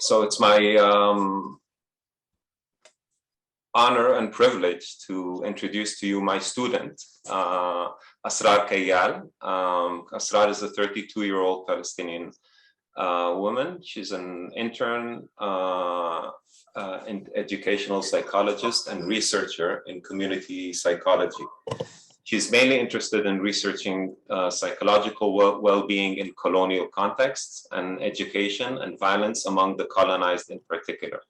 So it's my honor and privilege to introduce to you my student, Asrar Kayal. Asrar is a 32-year-old Palestinian woman. She's an intern, educational psychologist and researcher in community psychology. She's mainly interested in researching psychological well-being in colonial contexts and education and violence among the colonized in particular.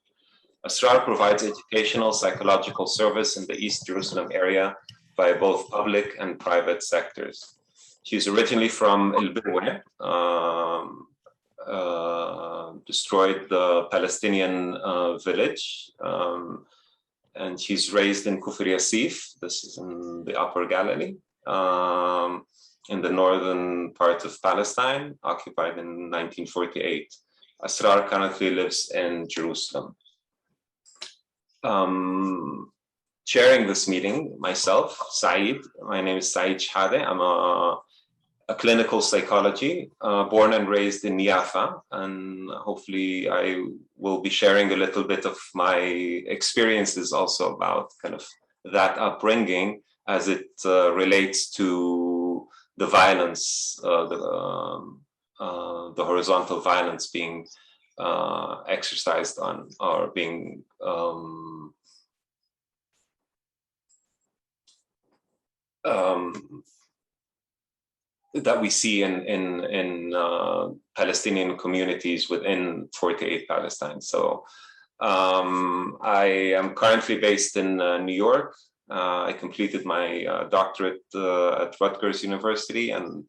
Asrar provides educational psychological service in the East Jerusalem area by both public and private sectors. She's originally from El Birwe, destroyed the Palestinian village, and she's raised in Kufr Yassif. This is in the Upper Galilee, in the northern part of Palestine, occupied in 1948. Asrar currently lives in Jerusalem. Chairing this meeting, myself, Saeed. My name is Saeed Shhade. I'm a clinical psychology, born and raised in Yafa, and hopefully I will be sharing a little bit of my experiences also about kind of that upbringing as it relates to the violence, the horizontal violence being exercised on or being that we see in Palestinian communities within 48 Palestine. So I am currently based in New York. I completed my doctorate at Rutgers University and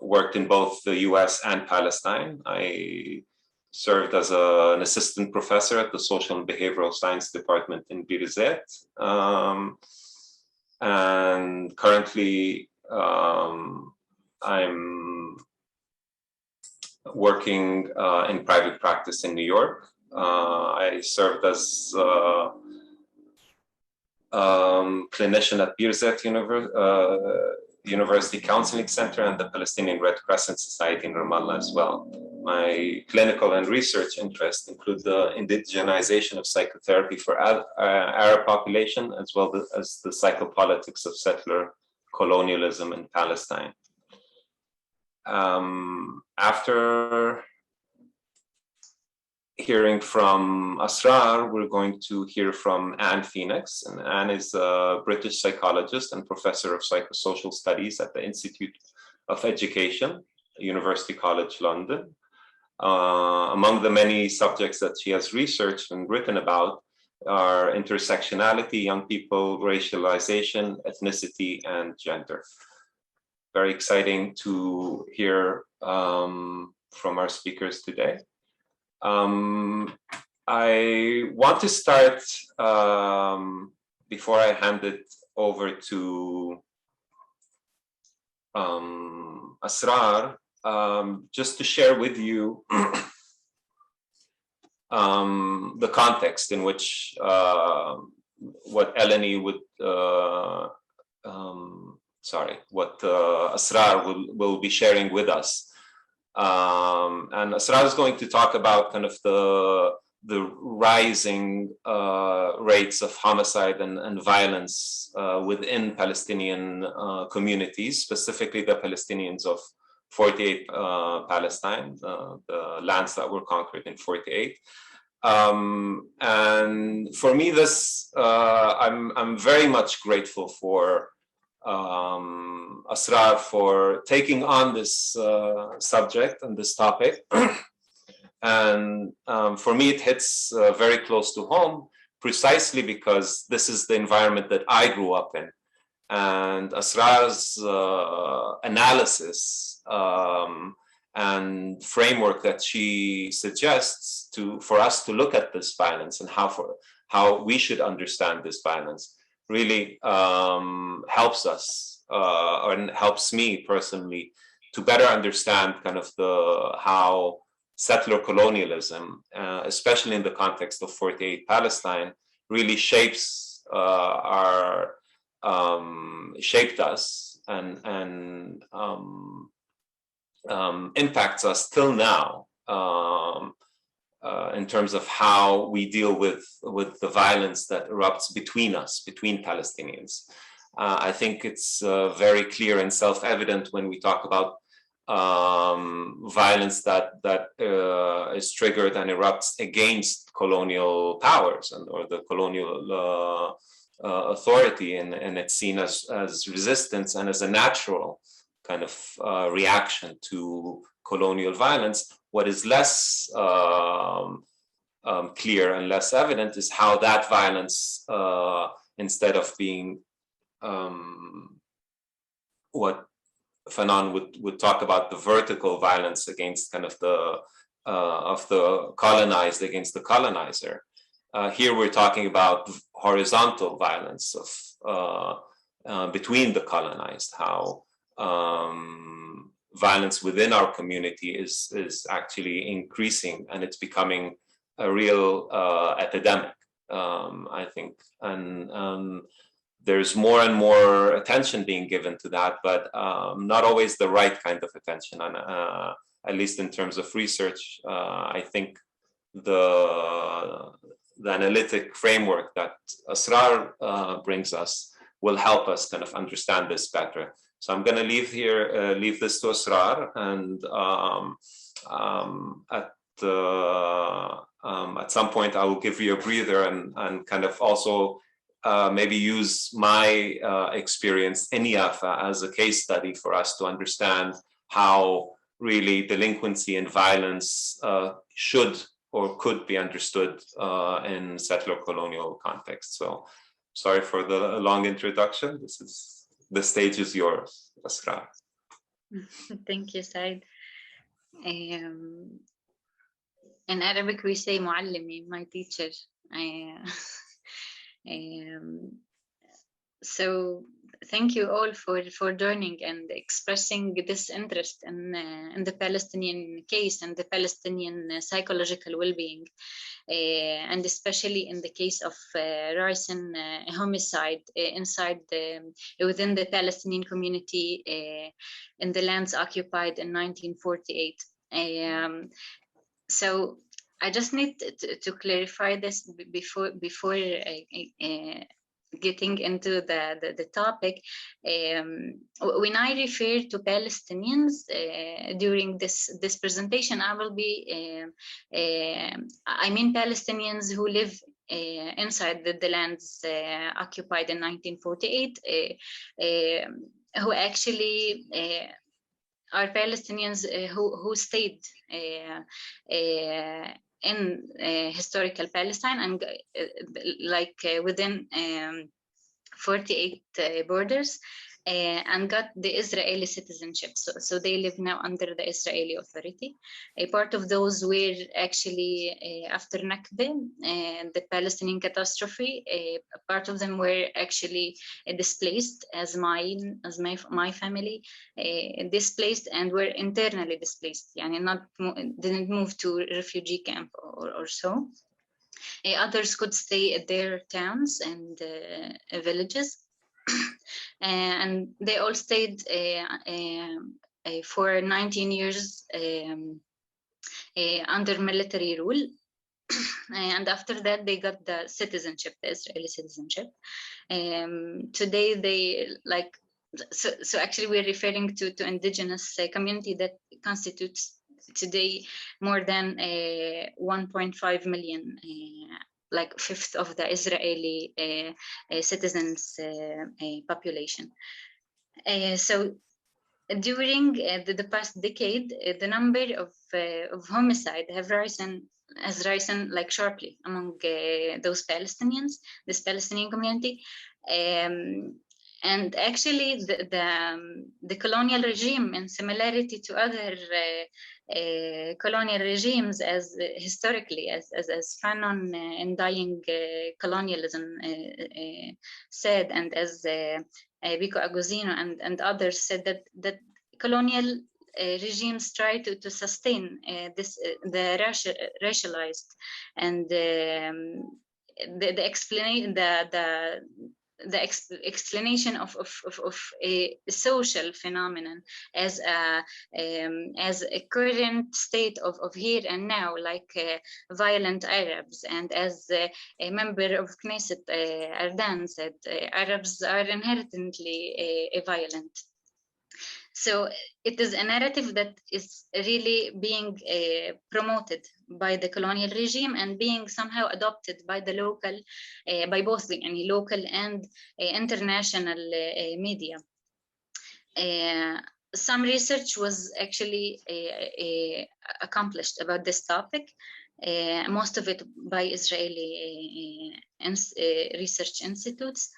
worked in both the US and Palestine. I served as an assistant professor at the Social and Behavioral Science Department in Birzeit. And currently I'm working in private practice in New York. I served as clinician at Birzeit University Counseling Center and the Palestinian Red Crescent Society in Ramallah as well. My clinical and research interests include the indigenization of psychotherapy for Arab population, as well as the psychopolitics of settler colonialism in Palestine. After hearing from Asrar, we're going to hear from Anne Phoenix. And Anne is a British psychologist and professor of psychosocial studies at the Institute of Education, University College London. Among the many subjects that she has researched and written about are intersectionality, young people, racialization, ethnicity, and gender. Very exciting to hear from our speakers today. I want to start, before I hand it over to Asrar, just to share with you the context in which what Eleni would, what Asrar will be sharing with us. And Asrar is going to talk about kind of the rising rates of homicide and violence within Palestinian communities, specifically the Palestinians of 48 Palestine, the lands that were conquered in 48. And for me, this I'm very much grateful for Asrar for taking on this subject and this topic. And for me, it hits very close to home, precisely because this is the environment that I grew up in. And Asrar's analysis and framework that she suggests for us to look at this violence and how we should understand this violence really helps us and helps me personally to better understand kind of how settler colonialism, especially in the context of 48 Palestine, really shaped us and impacts us till now, in terms of how we deal with the violence that erupts between us, between Palestinians. I think it's very clear and self-evident when we talk about violence that is triggered and erupts against colonial powers or the colonial authority, and it's seen as resistance and as a natural kind of reaction to colonial violence. What is less clear and less evident is how that violence, instead of being what Fanon would talk about, the vertical violence against kind of the colonized against the colonizer. Here we're talking about horizontal violence of between the colonized, how violence within our community is actually increasing, and it's becoming a real epidemic, I think, and there's more and more attention being given to that, but not always the right kind of attention. And at least in terms of research, I think the analytic framework that Asrar brings us will help us kind of understand this better. So I'm going to leave this to Asrar, and at some point I will give you a breather and kind of also maybe use my experience in Yafa as a case study for us to understand how really delinquency and violence should or could be understood in settler colonial context. So sorry for the long introduction. The stage is yours, Asrar. Thank you, Said. In Arabic we say muallimi, my teacher. So thank you all for joining and expressing this interest in the Palestinian case and the Palestinian psychological well-being, and especially in the case of Ricin homicide within the Palestinian community in the lands occupied in 1948. So I just need to clarify this before getting into the topic. When I refer to Palestinians during this presentation, I will be I mean Palestinians who live inside the lands occupied in 1948, who actually are Palestinians who stayed in historical Palestine and within 48 borders, and got the Israeli citizenship. So they live now under the Israeli authority. A part of those were actually after Nakba, the Palestinian catastrophe. A part of them were actually displaced, as my family displaced, and were internally displaced. Didn't move to refugee camp or so. Others could stay at their towns and villages. And they all stayed for 19 years under military rule. And after that, they got the citizenship, the Israeli citizenship. Today, they so actually we're referring to indigenous community that constitutes today more than 1.5 million, like fifth of the Israeli citizens population. So during the past decade, the number of homicide has risen like sharply among those Palestinians, this Palestinian community. And actually, the colonial regime, in similarity to other colonial regimes, as historically, as Fanon in Dying Colonialism said, and as Biko Agostino and others said, that colonial regimes try to sustain the racialized and the explanation, the the explanation of a social phenomenon as a current state of here and now, like violent Arabs, and as a member of Knesset, Ardan said, Arabs are inherently violent. So it is a narrative that is really being promoted by the colonial regime and being somehow adopted by the local, by both the local and international media. Some research was actually accomplished about this topic, most of it by Israeli research institutes.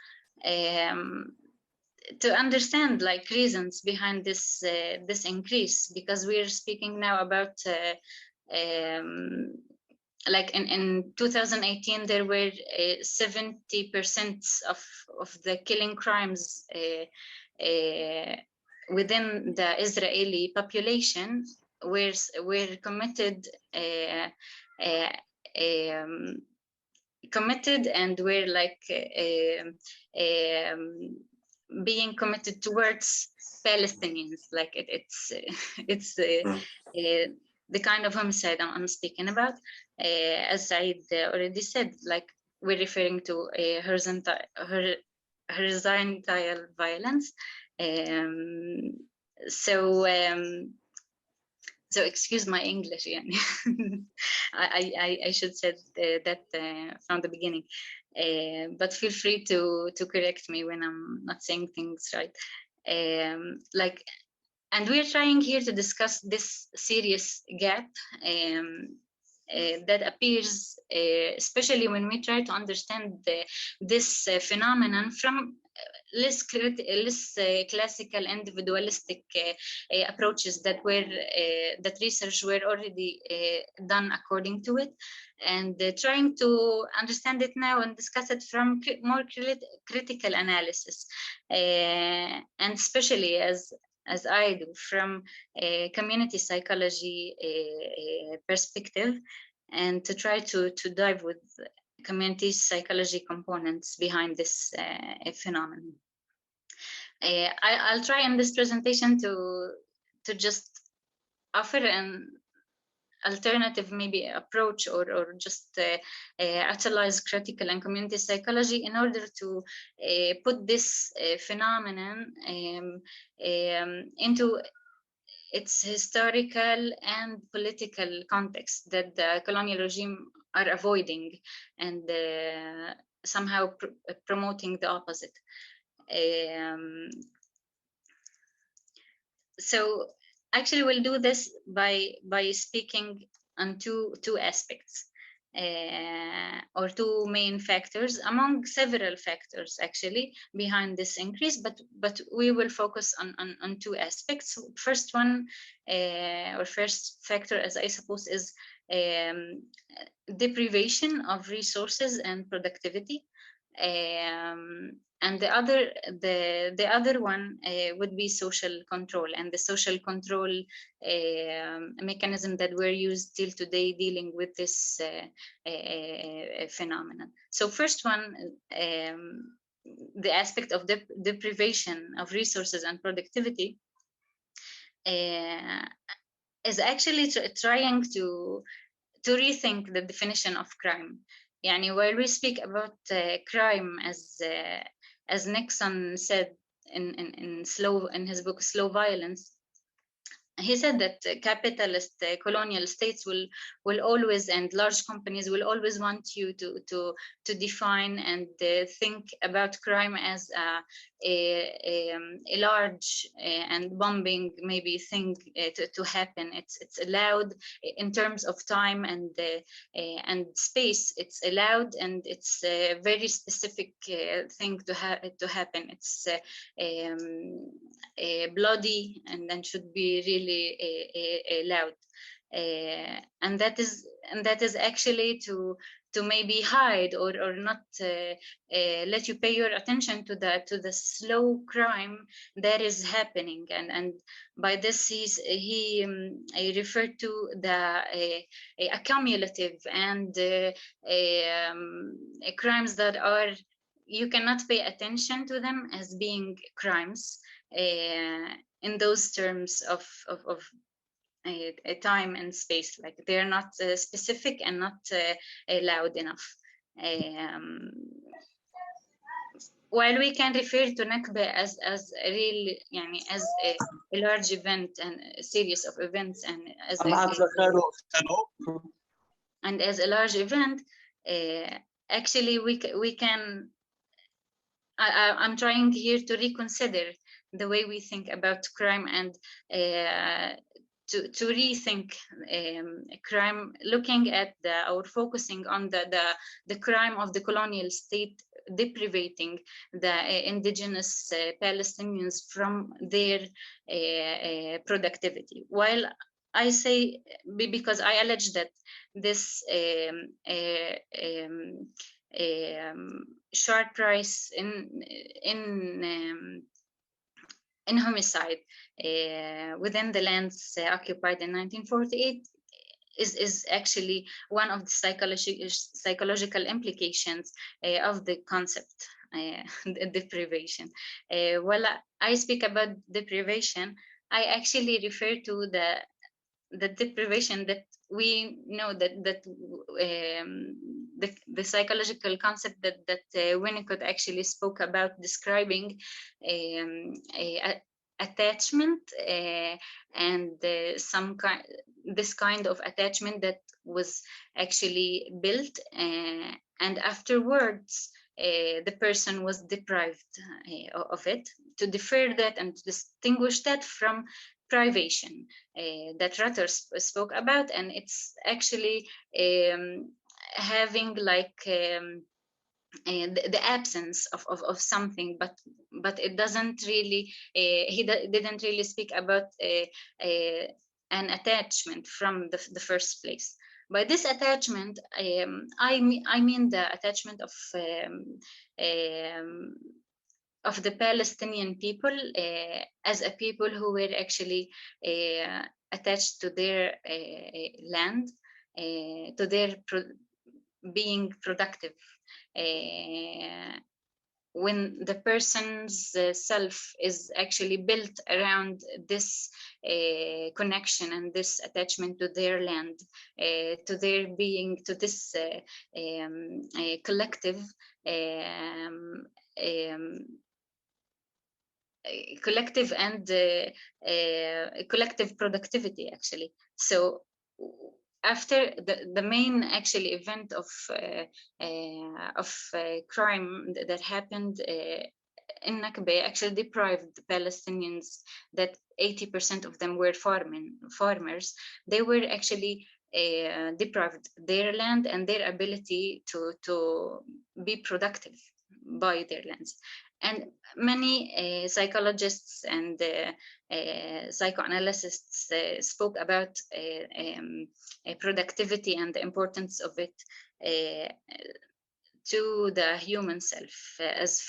To understand like reasons behind this this increase, because we're speaking now about like in 2018 there were 70% of the killing crimes within the Israeli population were committed committed and were like being committed towards Palestinians. Like it's the kind of homicide I'm speaking about. As Said already said, like we're referring to a horizontal violence. So excuse my English, yeah. I should said that from the beginning, but feel free to correct me when I'm not saying things right. Like, and we're trying here to discuss this serious gap that appears, especially when we try to understand this phenomenon from less classical individualistic approaches that were that research were already done according to it, and trying to understand it now and discuss it from more critical analysis, and especially as I do from a community psychology perspective, and to try to dive with community psychology components behind this phenomenon. I'll try in this presentation to just offer an alternative maybe approach or just utilize critical and community psychology in order to put this phenomenon into its historical and political context that the colonial regime are avoiding and somehow promoting the opposite. So actually we'll do this by speaking on two aspects, or two main factors among several factors actually behind this increase, but we will focus on two aspects. First one, or first factor, as I suppose, is deprivation of resources and productivity. And the other one would be social control, and the social control mechanism that we're used till today dealing with this phenomenon. So first one, the aspect of deprivation of resources and productivity is actually trying to rethink the definition of crime. Yani, while we speak about crime, as Nixon said in his book Slow Violence, he said that capitalist colonial states will always, and large companies will always want you to define and think about crime as a large and bombing maybe thing to happen. It's allowed in terms of time and space. It's allowed, and it's a very specific thing to happen. It's bloody and then should be really loud, and that is actually to maybe hide or not let you pay your attention to the slow crime that is happening. And by this he referred to the accumulative and crimes that are you cannot pay attention to them as being crimes in those terms of a time and space. Like they're not specific and not loud enough. While we can refer to Nakba as a real, as a large event and a series of events, and as a large event, actually we can. I'm trying here to reconsider the way we think about crime and to rethink crime, looking at or focusing on the crime of the colonial state deprivating the indigenous Palestinians from their productivity. While I say, because I allege that this sharp rise in homicide within the lands occupied in 1948 is actually one of the psychological implications of the concept deprivation. While I speak about deprivation, I actually refer to the deprivation that we know that the psychological concept that Winnicott actually spoke about, describing attachment and this kind of attachment that was actually built and afterwards the person was deprived of it. To differ that and to distinguish that from privation that Rutter spoke about, and it's actually having like the absence of something, but it doesn't really. He didn't really speak about an attachment from the first place. By this attachment, I mean the attachment of the Palestinian people as a people who were actually attached to their land, to their being productive. When the person's self is actually built around this connection and this attachment to their land, to their being, to this collective collective and collective productivity, actually. So after the main actually event of crime that happened in Nakba actually deprived the Palestinians, that 80% of them were farmers. They were actually deprived their land and their ability to be productive by their lands. And many psychologists and psychoanalysts spoke about productivity and the importance of it to the human self, as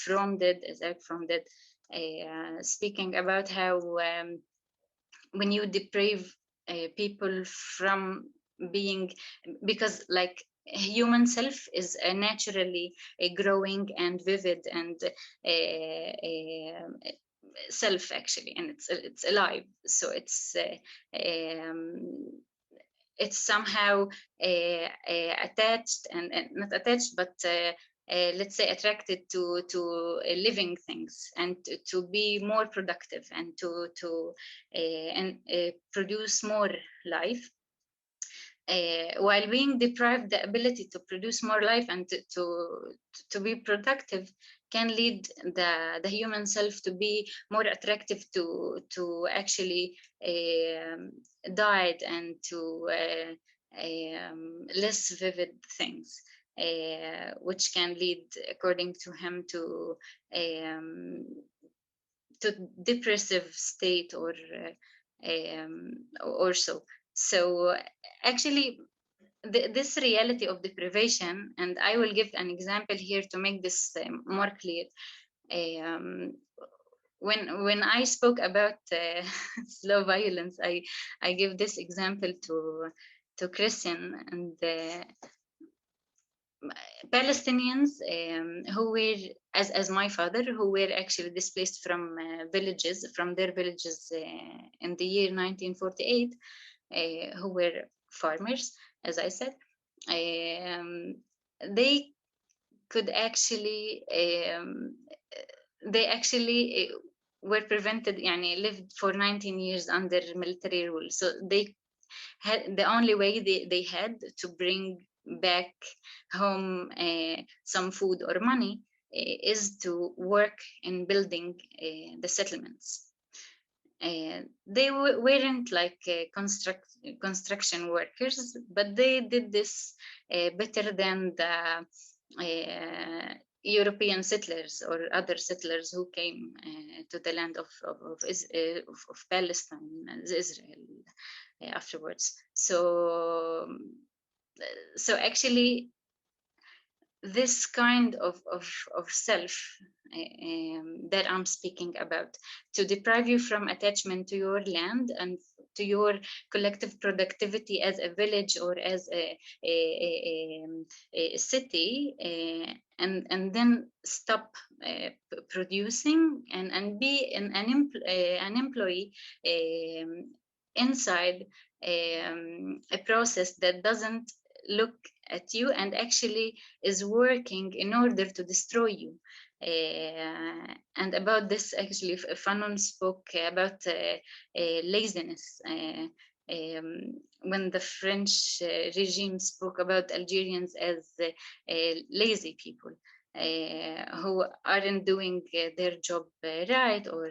Eric Fromm did, speaking about how when you deprive people from being, because like human self is naturally growing and vivid and self, actually, and it's alive. So it's somehow attached and not attached, but let's say attracted to living things, and to be more productive and to produce more life. While being deprived the ability to produce more life and to be productive can lead the human self to be more attractive to actually diet and to less vivid things, which can lead, according to him, to depressive state or so. So actually, this reality of deprivation, and I will give an example here to make this more clear. When I spoke about slow violence, I give this example to Christian, and Palestinians who were, as my father, who were actually displaced from their villages in the year 1948, who were farmers, as I said, they could actually, they actually were prevented, lived for 19 years under military rule. So they had, the only way they had to bring back home some food or money is to work in building the settlements. They weren't like construction workers, but they did this better than the European settlers or other settlers who came to the land of Palestine, Israel, afterwards. So actually, this kind of self that I'm speaking about, to deprive you from attachment to your land and to your collective productivity as a village or as a city, and then stop producing and be an employee inside a process that doesn't look at you and actually is working in order to destroy you. And about this, actually, Fanon spoke about laziness. When the French regime spoke about Algerians as lazy people who aren't doing their job right, or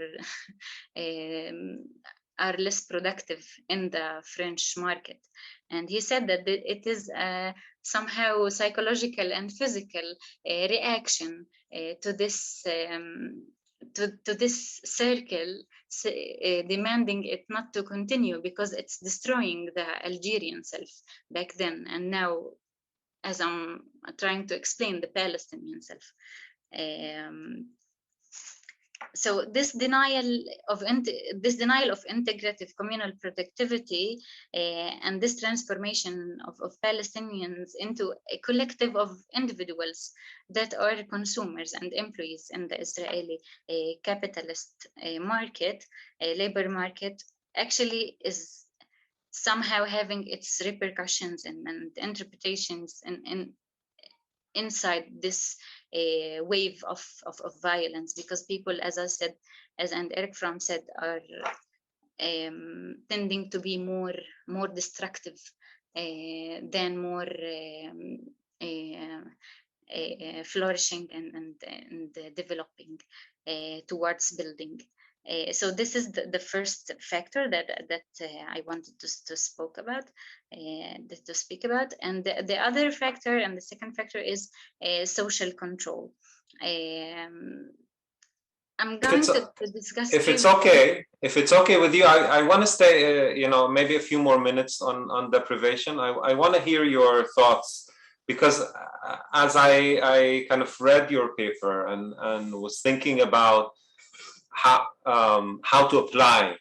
are less productive in the French market. And he said that it is somehow psychological and physical reaction to this circle, demanding it not to continue because it's destroying the Algerian self back then, and now, as I'm trying to explain, the Palestinian self. So this denial of integrative communal productivity and this transformation of Palestinians into a collective of individuals that are consumers and employees in the Israeli capitalist market, labor market, actually is somehow having its repercussions and interpretations inside this wave of violence, because people, as I said, and Eric Fromm said, are tending to be more destructive than more flourishing and developing towards building. So this is the first factor that I wanted to speak about, and the other factor, and the second factor, is social control. I'm going to discuss. If it's okay with you, I want to stay, maybe a few more minutes on deprivation. I want to hear your thoughts, because as I kind of read your paper and was thinking about how to apply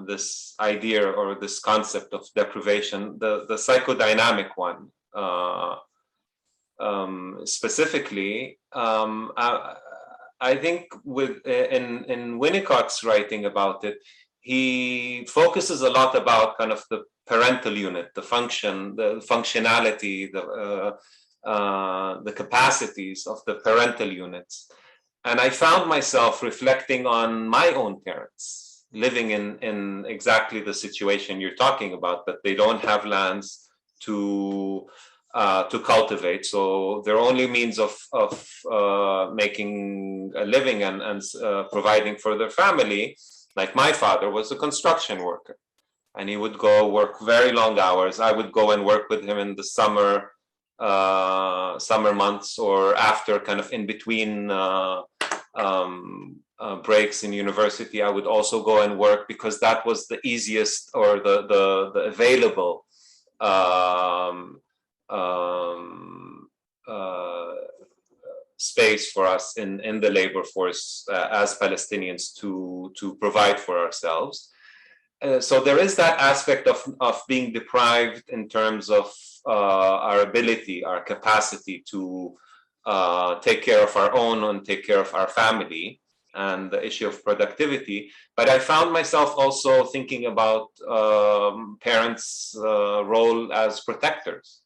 this idea or this concept of deprivation, the psychodynamic one specifically, I think in Winnicott's writing about it, he focuses a lot about kind of the parental unit, the function, the functionality, the capacities of the parental units. And I found myself reflecting on my own parents, living in exactly the situation you're talking about, that they don't have lands to cultivate. So their only means of making a living and providing for their family, like my father, was a construction worker. And he would go work very long hours. I would go and work with him in the summer months, or after, kind of in between breaks in university. I would also go and work because that was the easiest, or the available space for us in the labor force as Palestinians to provide for ourselves. So there is that aspect of being deprived in terms of our ability, our capacity to take care of our own and take care of our family, and the issue of productivity. But I found myself also thinking about parents' role as protectors,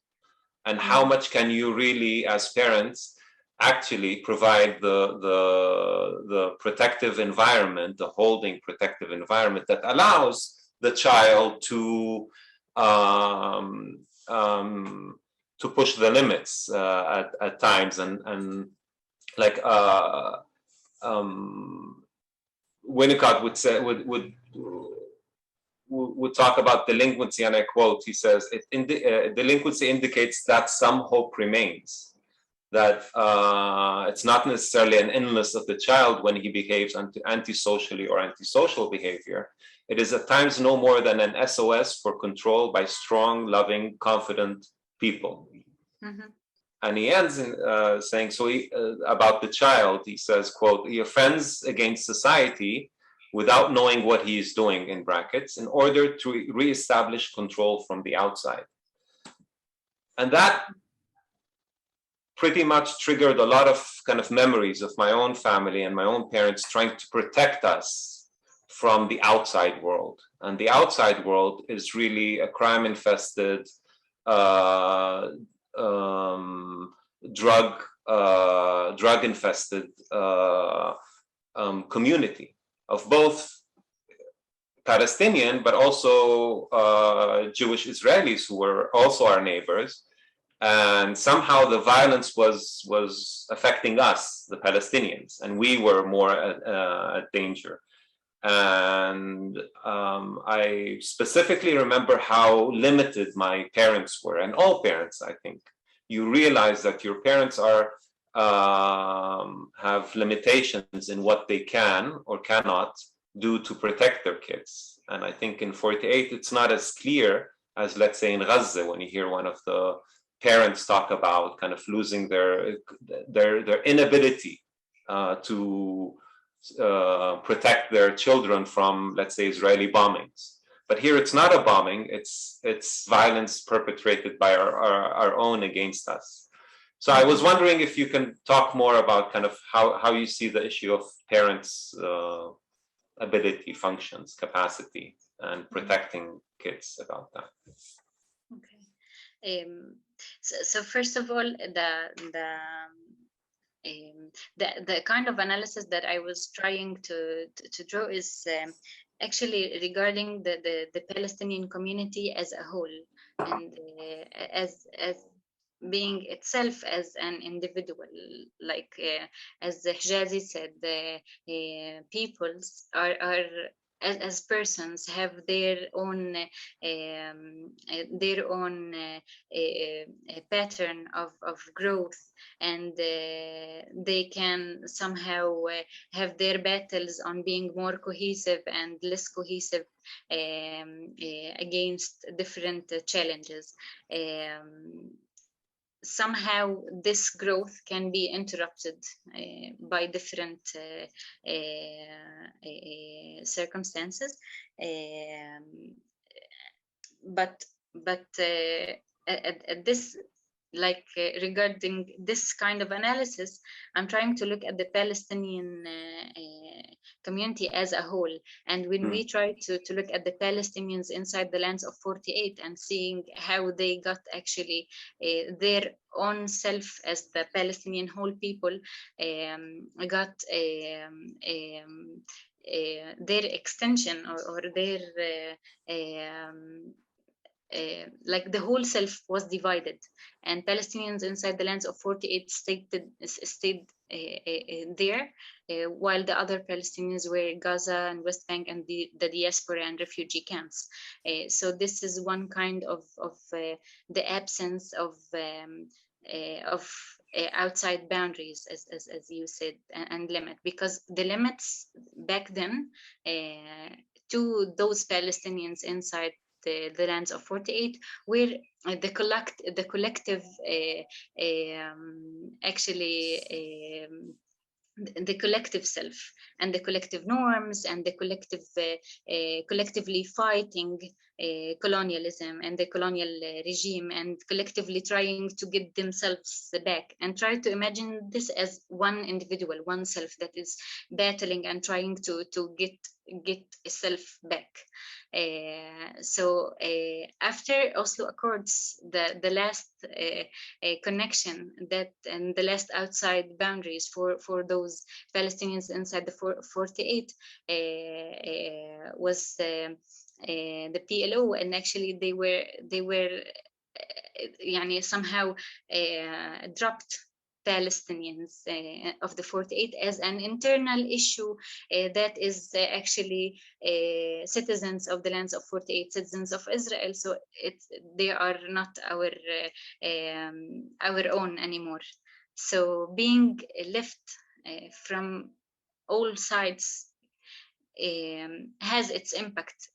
and how much can you really, as parents, actually provide the protective environment, the holding protective environment that allows the child to push the limits at times, and like Winnicott would say, would talk about delinquency, and I quote, he says, delinquency indicates that some hope remains, that it's not necessarily an illness of the child when he behaves antisocially or antisocial behavior. It is at times no more than an SOS for control by strong, loving, confident people. Mm-hmm. And he ends in saying, so about the child, he says, quote, he offends against society without knowing what he is doing, in brackets, in order to reestablish control from the outside. And that pretty much triggered a lot of kind of memories of my own family and my own parents trying to protect us from the outside world. And the outside world is really a crime-infested, drug-infested community of both Palestinian, but also Jewish Israelis who were also our neighbors. And somehow the violence was affecting us, the Palestinians, and we were more at danger. And I specifically remember how limited my parents were, and all parents, I think. You realize that your parents are have limitations in what they can or cannot do to protect their kids. And I think in 48, it's not as clear as, let's say, in Gaza, when you hear one of the parents talk about kind of losing their inability to protect their children from, let's say, Israeli bombings. But here it's not a bombing, it's violence perpetrated by our own against us. So I was wondering if you can talk more about kind of how you see the issue of parents' ability, functions, capacity, and protecting kids about that. Okay. So first of all, the kind of analysis that I was trying to draw is actually regarding the Palestinian community as a whole, and as being itself as an individual, like as Hijazi said, the peoples are as persons have their own pattern of growth, and they can somehow have their battles on being more cohesive and less cohesive against different challenges. Somehow this growth can be interrupted by different circumstances, but at this, like regarding this kind of analysis, I'm trying to look at the Palestinian community as a whole. And when we try to look at the Palestinians inside the lands of 48 and seeing how they got actually their own self as the Palestinian whole people, got their extension or their like the whole self was divided, and Palestinians inside the lands of 48 stayed there, while the other Palestinians were Gaza and West Bank and the diaspora and refugee camps. So this is one kind of the absence of outside boundaries, as you said, and limit, because the limits back then to those Palestinians inside the lands of 48 were the collective actually the collective self and the collective norms and the collectively fighting colonialism and the colonial regime, and collectively trying to get themselves back, and try to imagine this as one individual, one self that is battling and trying to get self back. So after Oslo Accords, the last connection that and the last outside boundaries for those Palestinians inside the 48 was the PLO, and actually they were somehow dropped Palestinians of the 48 as an internal issue that is actually citizens of the lands of 48, citizens of Israel. So they are not our own anymore. So being left from all sides has its impact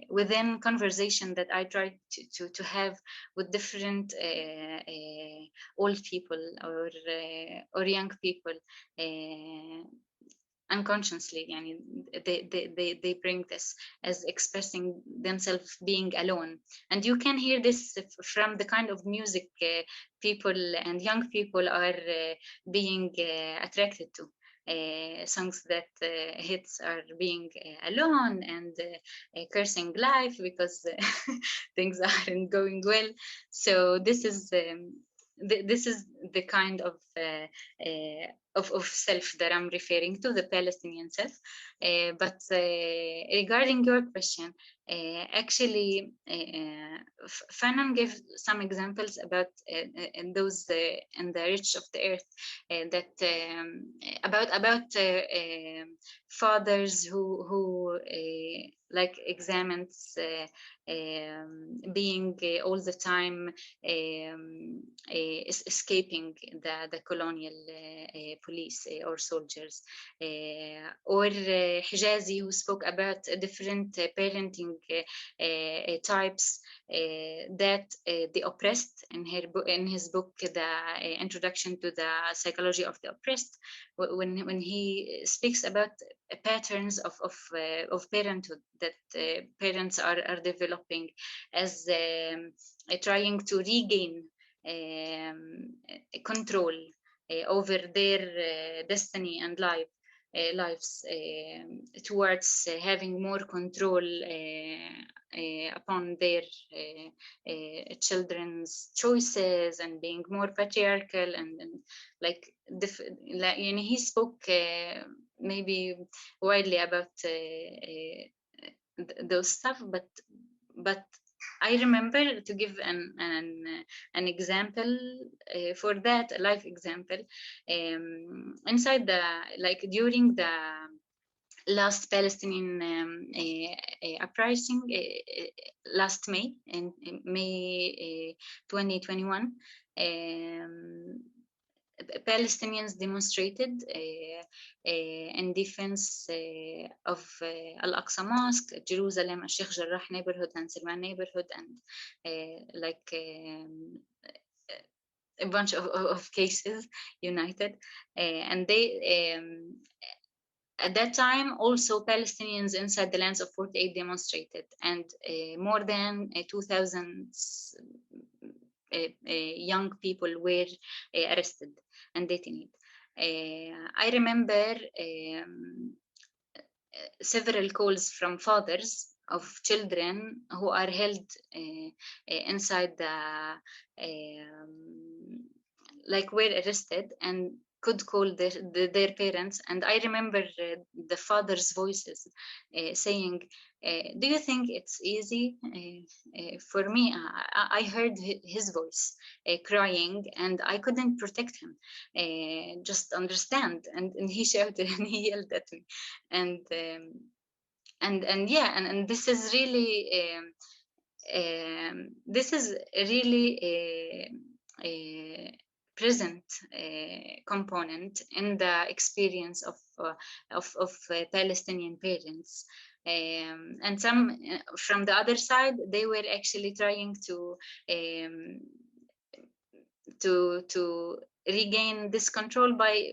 within conversation that I try to have with different old people or young people. Unconsciously, they bring this as expressing themselves being alone, and you can hear this from the kind of music people and young people are being attracted to. Songs that hits are being alone and cursing life because things aren't going well. So this is the kind of self that I'm referring to, the Palestinian self. But regarding your question, actually, Fanon gave some examples about those in the rich of the earth, that about fathers who like examines being all the time escaping the colonial police or soldiers, or Hijazi, who spoke about different parenting types that the oppressed in his book, the Introduction to the Psychology of the Oppressed, when he speaks about patterns of parenthood that parents are developing as trying to regain control over their destiny and lives, towards having more control upon their children's choices and being more patriarchal and like he spoke maybe widely about those stuff, but I remember to give an example for that, a life example, inside during the last Palestinian uprising last May, in May 2021. Palestinians demonstrated in defense of Al-Aqsa Mosque, Jerusalem, Sheikh Jarrah neighborhood, and Silwan neighborhood, and a bunch of cases united. And they, at that time, also Palestinians inside the lands of 48 demonstrated, and more than 2,000 young people were arrested and detained. I remember several calls from fathers of children who are held inside were arrested and could call their parents. And I remember the father's voices saying, do you think it's easy? For me, I heard his voice crying, and I couldn't protect him. Just understand. And he shouted and he yelled at me. And this is really a present component in the experience of Palestinian parents. And some from the other side, they were actually trying to regain this control by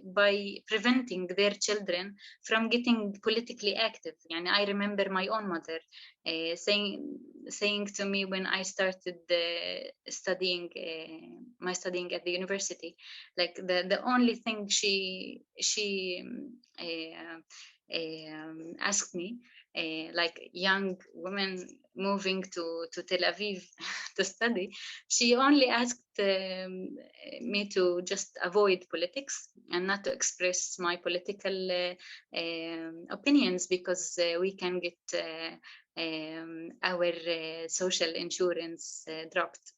preventing their children from getting politically active. And I remember my own mother saying to me when I started studying at the university, like the only thing she asked me, like young women moving to Tel Aviv to study, she only asked me to just avoid politics and not to express my political opinions, because we can get our social insurance dropped.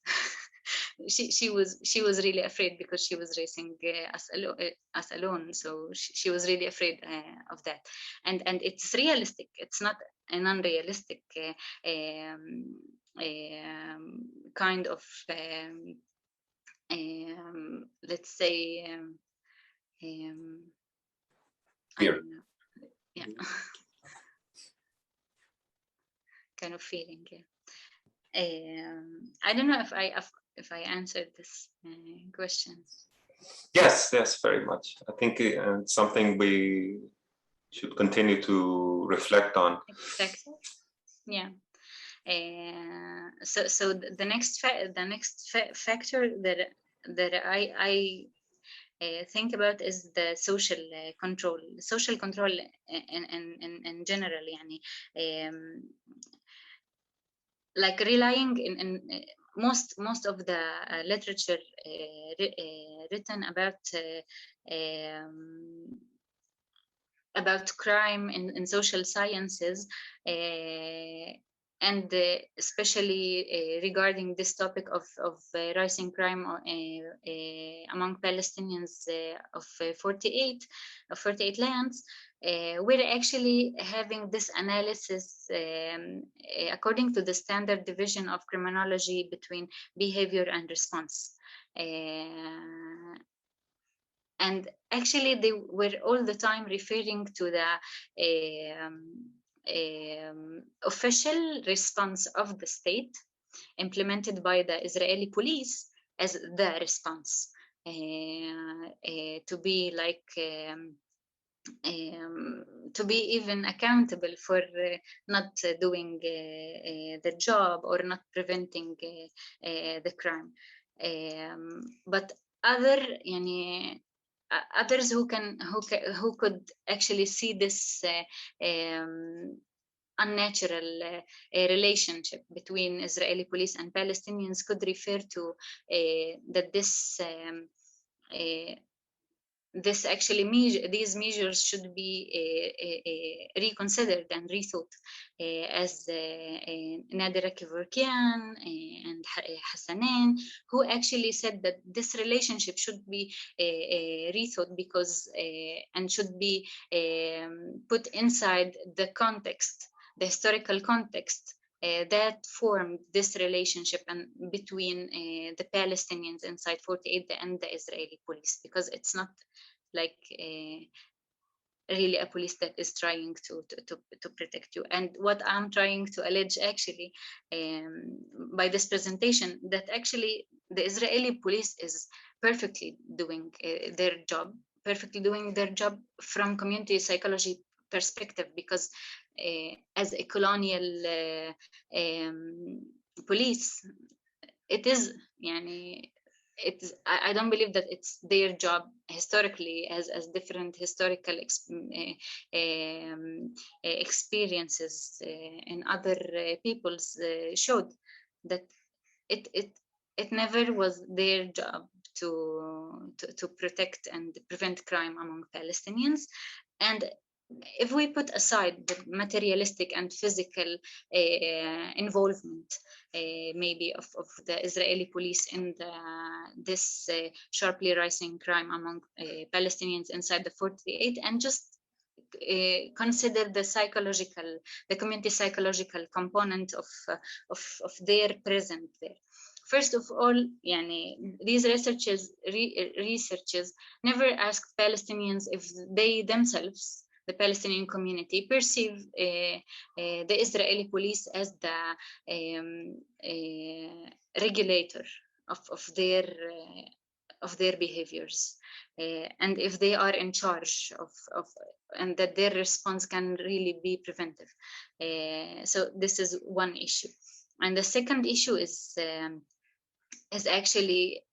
She was really afraid, because she was raising us alone, so she was really afraid of that. And it's realistic, it's not an unrealistic kind of let's say Fear. Yeah. Kind of feeling. I don't know if I answered this question. Yes, very much. I think it's something we should continue to reflect on. Exactly. Yeah. So the next factor that I think about is the social control. Social control in general, like relying in most of the literature written about crime in social sciences, and especially regarding this topic of rising crime among Palestinians of 48 lands. We're actually having this analysis according to the standard division of criminology between behavior and response. And actually, they were all the time referring to the official response of the state implemented by the Israeli police as the response, to be like to be even accountable for not doing the job or not preventing the crime. But others who could actually see this unnatural relationship between Israeli police and Palestinians could refer to that this actually these measures should be reconsidered and rethought, as Nader Kevorkian and Hassanin, who actually said that this relationship should be rethought because and should be put inside the context, the historical context that formed this relationship and between the Palestinians inside 48 and the Israeli police, because it's not like really a police that is trying to protect you. And what I'm trying to allege actually by this presentation, that actually the Israeli police is perfectly doing their job from community psychology perspective, because as a colonial police, it is I don't believe that it's their job historically, as different historical experiences in other peoples showed, that it never was their job to protect and prevent crime among Palestinians. And if we put aside the materialistic and physical involvement, maybe of the Israeli police in this sharply rising crime among Palestinians inside the 48, and just consider the community psychological component of their presence there. First of all, these researchers never asked Palestinians if they themselves, the Palestinian community, perceive the Israeli police as the regulator of their their behaviors, and if they are in charge of and that their response can really be preventive. So this is one issue. And the second issue is actually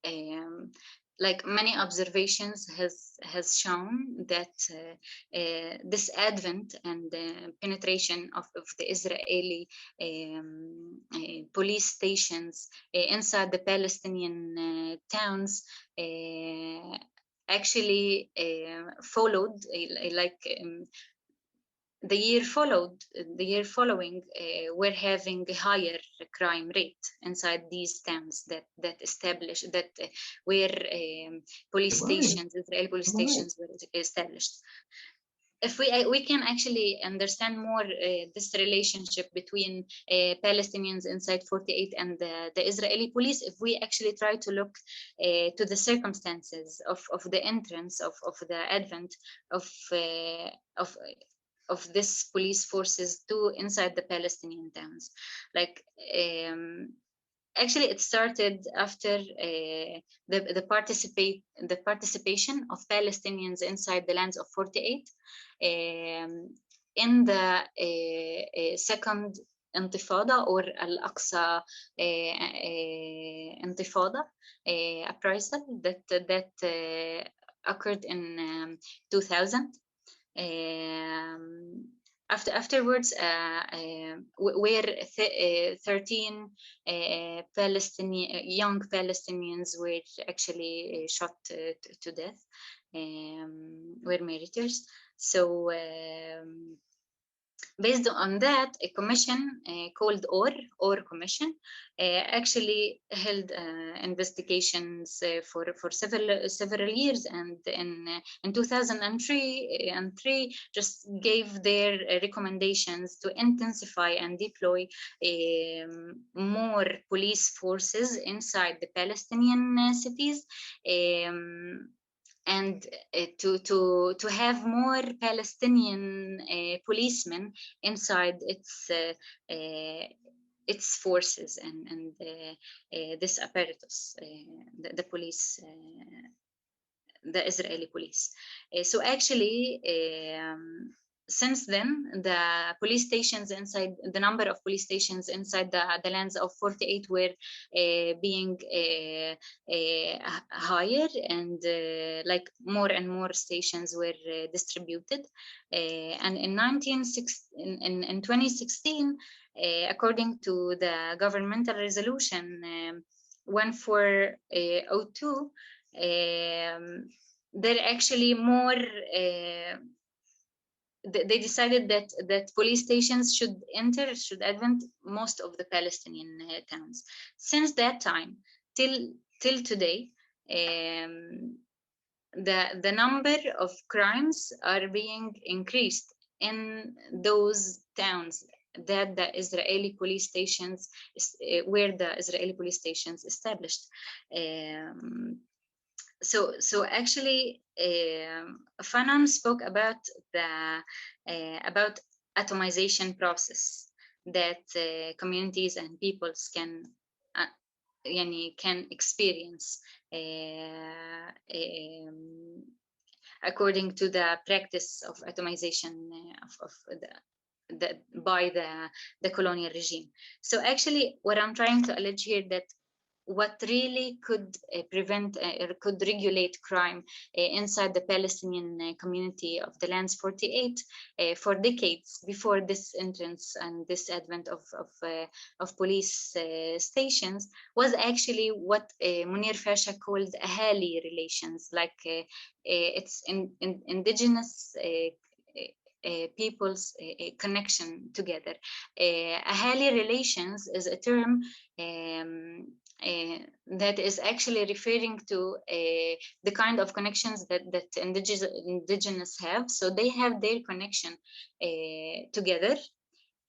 like many observations has shown that this advent and penetration of the Israeli police stations inside the Palestinian towns actually followed like the year following, we're having a higher crime rate inside these towns that established that where police stations, Israeli police stations, were established. If we can actually understand more this relationship between Palestinians inside 48 and the Israeli police, if we actually try to look to the circumstances of the entrance of the advent of this police forces to inside the Palestinian towns. Like actually it started after the participation of Palestinians inside the lands of 48 in the second Intifada or Al-Aqsa Intifada uprising that occurred in 2000. Afterwards, where 13 young Palestinians were actually shot to death, were martyrs. So based on that, a commission called OR Commission actually held investigations for several years, and in 2003 just gave their recommendations to intensify and deploy more police forces inside the Palestinian cities. And to have more Palestinian policemen inside its forces and this apparatus, the police, the Israeli police. So actually, since then, the police stations inside, the number of police stations inside the lands of 48 were being higher, and like more and more stations were distributed. And in 2016, according to the governmental resolution 1402, there actually more they decided that police stations should advent most of the Palestinian towns. Since that time till today, the number of crimes are being increased in those towns that the Israeli police stations where the Israeli police stations established. So actually, Fanon spoke about the about atomization process that communities and peoples can experience according to the practice of atomization by the colonial regime. So actually, what I'm trying to allege here, that what really could prevent or could regulate crime inside the Palestinian community of the lands 48 for decades before this entrance and this advent of police stations was actually what Munir Fasha called ahali relations, like it's indigenous people's connection together. Ahali relations is a term that is actually referring to the kind of connections that indigenous have. So they have their connection together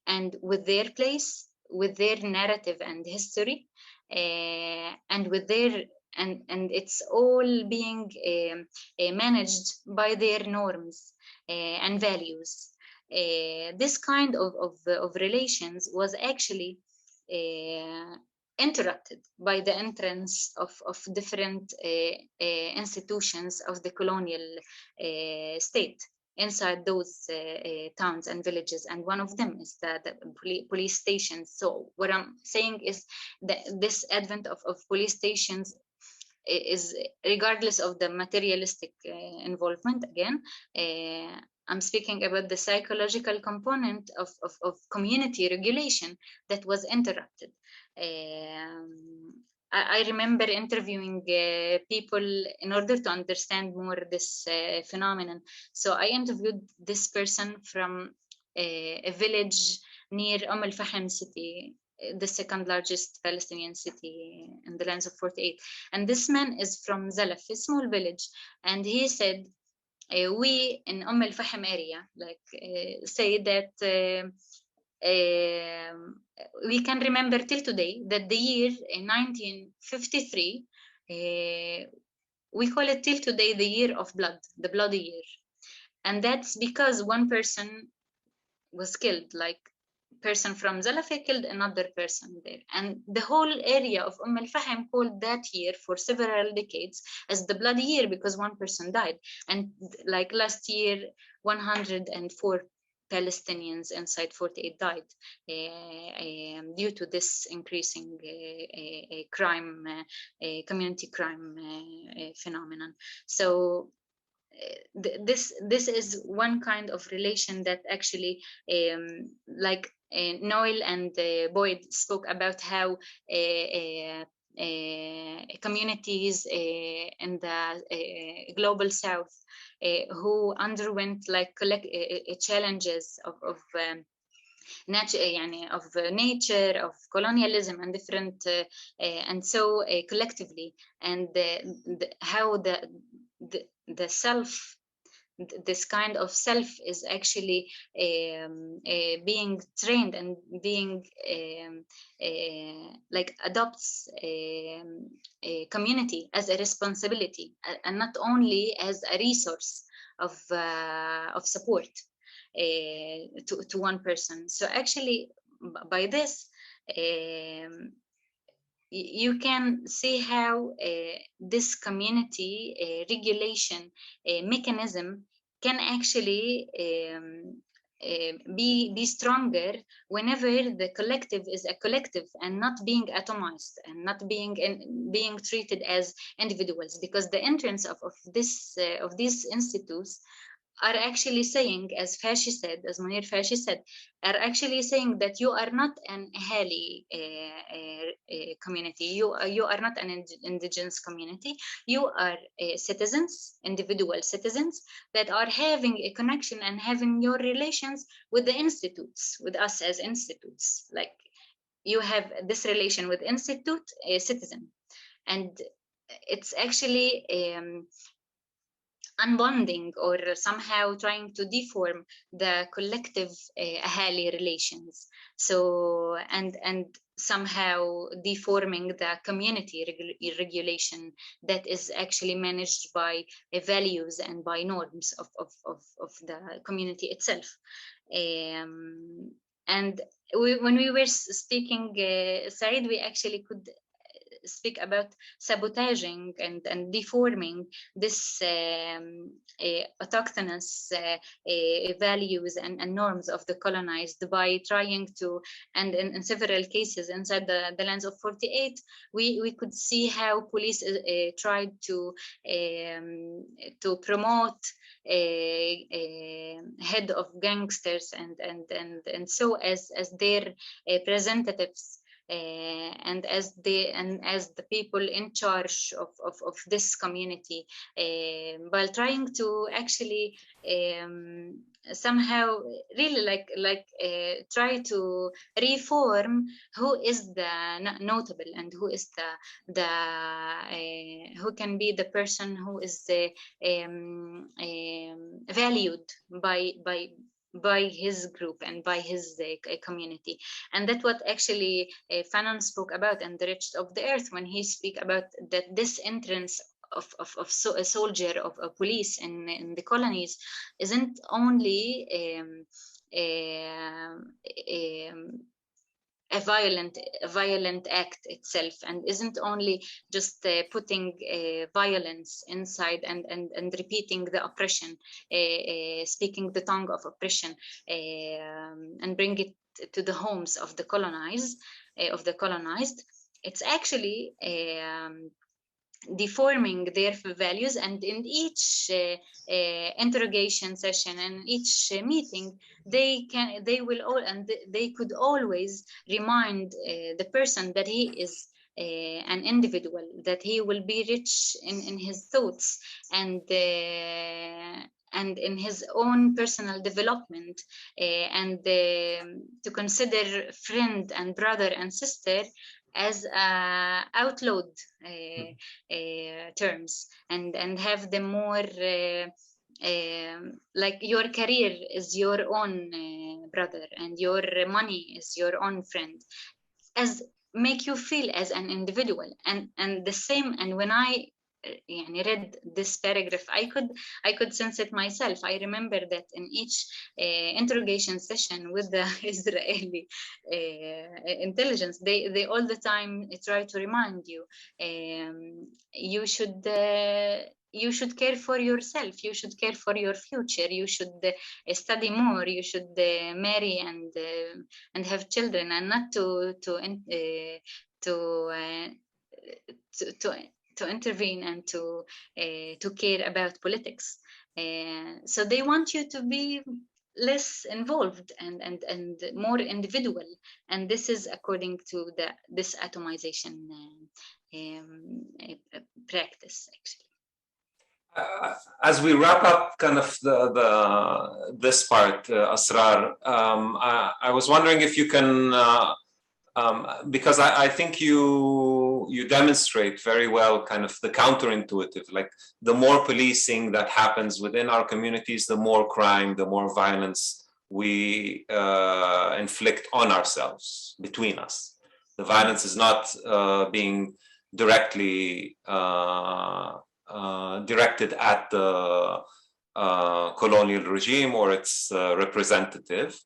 and with their place, with their narrative and history, and with their and it's all being managed by their norms and values. This kind of relations was actually interrupted by the entrance of different institutions of the colonial state inside those towns and villages, and one of them is the police stations. So what I'm saying is that this advent of police stations is, regardless of the materialistic involvement, again, I'm speaking about the psychological component of community regulation that was interrupted. I remember interviewing people in order to understand more this phenomenon. So I interviewed this person from a village near al-Fahm city, the second largest Palestinian city in the lands of 48. And this man is from Zalaf, a small village. And he said, we in al-Fahm area, like say that we can remember till today that the year in 1953, we call it till today the year of blood, the bloody year. And that's because one person was killed, like person from Zalafa killed another person there. And the whole area of al-Fahm called that year for several decades as the bloody year because one person died. And like last year, 104 Palestinians inside 48 died due to this increasing crime, community crime phenomenon. So this is one kind of relation that actually like Noel and Boyd spoke about how communities in the global south who underwent like challenges of nature, of colonialism and different and so collectively, and how the self, this kind of self is actually being trained and being like adopts a community as a responsibility and not only as a resource of support to one person. So actually by this you can see how this community regulation mechanism can actually be stronger whenever the collective is a collective and not being atomized and not being treated as individuals, because the entrance of these institutes are actually saying, as Fashi said, as Munir Fashi said, are actually saying that you are not an Ahali community, you are not an indigenous community, you are citizens, individual citizens that are having a connection and having your relations with the institutes, with us as institutes. Like you have this relation with institute, a citizen, and it's actually unbonding or somehow trying to deform the collective Ahali relations. So, and somehow deforming the community regulation that is actually managed by values and by norms of the community itself. And when we were speaking, Said, we actually could speak about sabotaging and deforming this autochthonous values and norms of the colonized by trying to, and in several cases inside the lands of 48, we could see how police tried to promote head of gangsters and so as their representatives and as the people in charge of this community, while trying to actually somehow really like try to reform who is the notable and who is the who can be the person who is valued by his group and by his community. And that's what actually Fanon spoke about in The Rich of the Earth, when he speak about that this entrance of a soldier, of a police in the colonies isn't only a violent act itself, and isn't only just putting violence inside and repeating the oppression, speaking the tongue of oppression, and bring it to the homes of the colonized. It's actually deforming their values, and in each interrogation session and each meeting, they will all, and they could always remind the person that he is an individual, that he will be rich in his thoughts and in his own personal development, and to consider friend and brother and sister as outlawed terms, and have them more like your career is your own brother and your money is your own friend, as make you feel as an individual. And the same, and when I read this paragraph, I could sense it myself. I remember that in each interrogation session with the Israeli intelligence, they all the time try to remind you, you should care for yourself, you should care for your future, you should study more, you should marry and have children, and not to intervene and to care about politics. So they want you to be less involved and more individual, and this is according to this atomization practice, actually. As we wrap up kind of this part, Asrar, I was wondering if you can, because I think you demonstrate very well kind of the counterintuitive, like the more policing that happens within our communities, the more crime, the more violence we inflict on ourselves, between us. The violence is not being directly directed at the colonial regime or its representative.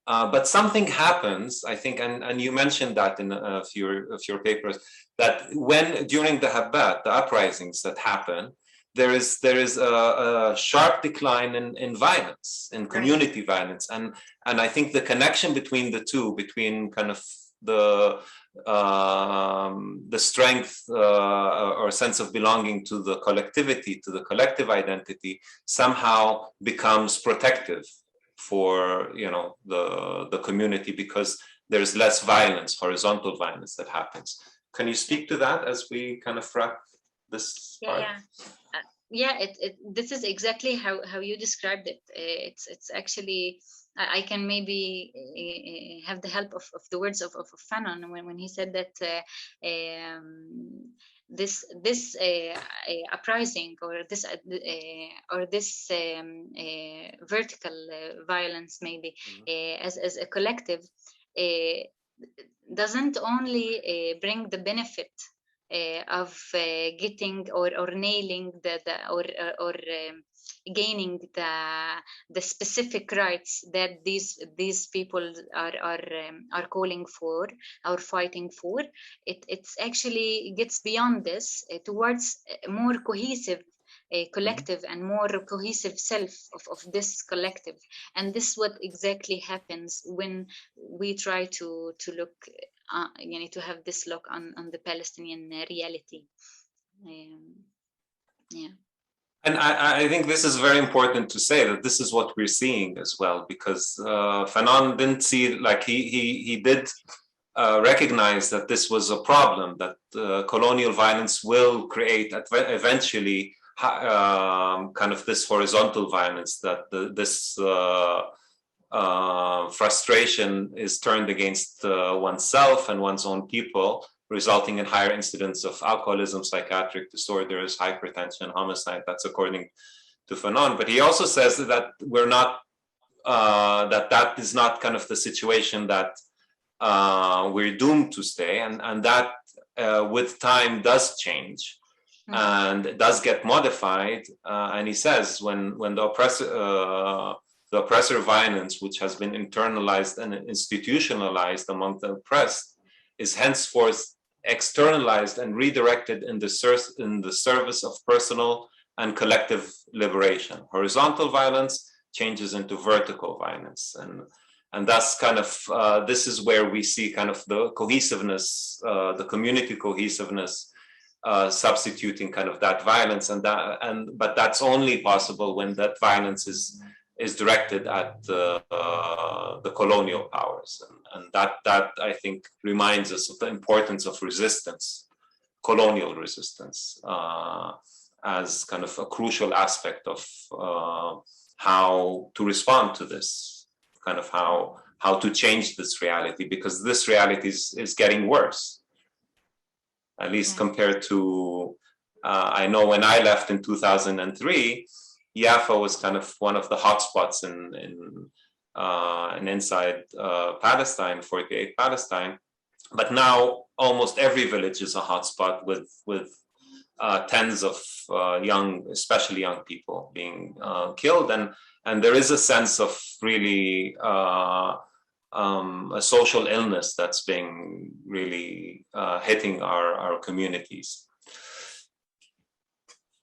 But something happens, I think, and you mentioned that in a few of your papers, that when during the Habbat, the uprisings that happen, there is a sharp decline in violence, in community violence, and I think the connection between the two, between kind of the strength or sense of belonging to the collectivity, to the collective identity, somehow becomes protective for the community, because there's less violence, horizontal violence that happens. Can you speak to that as we kind of wrap this part? This is exactly how you described it. It's actually, I can maybe have the help of the words of Fanon when he said that this uprising or this vertical violence, maybe as a collective, doesn't only bring the benefit of getting or nailing or gaining the specific rights that these people are calling for or fighting for. It's actually gets beyond this towards a more cohesive collective and more cohesive self of this collective. And this is what exactly happens when we try to look to have this look on the Palestinian reality. And I think this is very important to say, that this is what we're seeing as well, because Fanon didn't see, like he did recognize that this was a problem, that colonial violence will create eventually kind of this horizontal violence, that this frustration is turned against oneself and one's own people, resulting in higher incidence of alcoholism, psychiatric disorders, hypertension, homicide. That's according to Fanon. But he also says that we're not, that is not kind of the situation that we're doomed to stay, and that with time does change and does get modified. And he says when the the oppressor violence, which has been internalized and institutionalized among the oppressed, is henceforth externalized and redirected in the service of personal and collective liberation. Horizontal violence changes into vertical violence, and thus kind of this is where we see kind of the cohesiveness, the community cohesiveness, substituting kind of that violence, but that's only possible when that violence is directed at the colonial powers, and that I think reminds us of the importance of resistance, colonial resistance, as kind of a crucial aspect of how to respond to this, kind of how to change this reality, because this reality is getting worse, at least compared to, I know when I left in 2003, Jaffa was kind of one of the hotspots in inside Palestine, 48 Palestine, but now almost every village is a hotspot with tens of especially young people being killed, and there is a sense of really a social illness that's being really hitting our communities.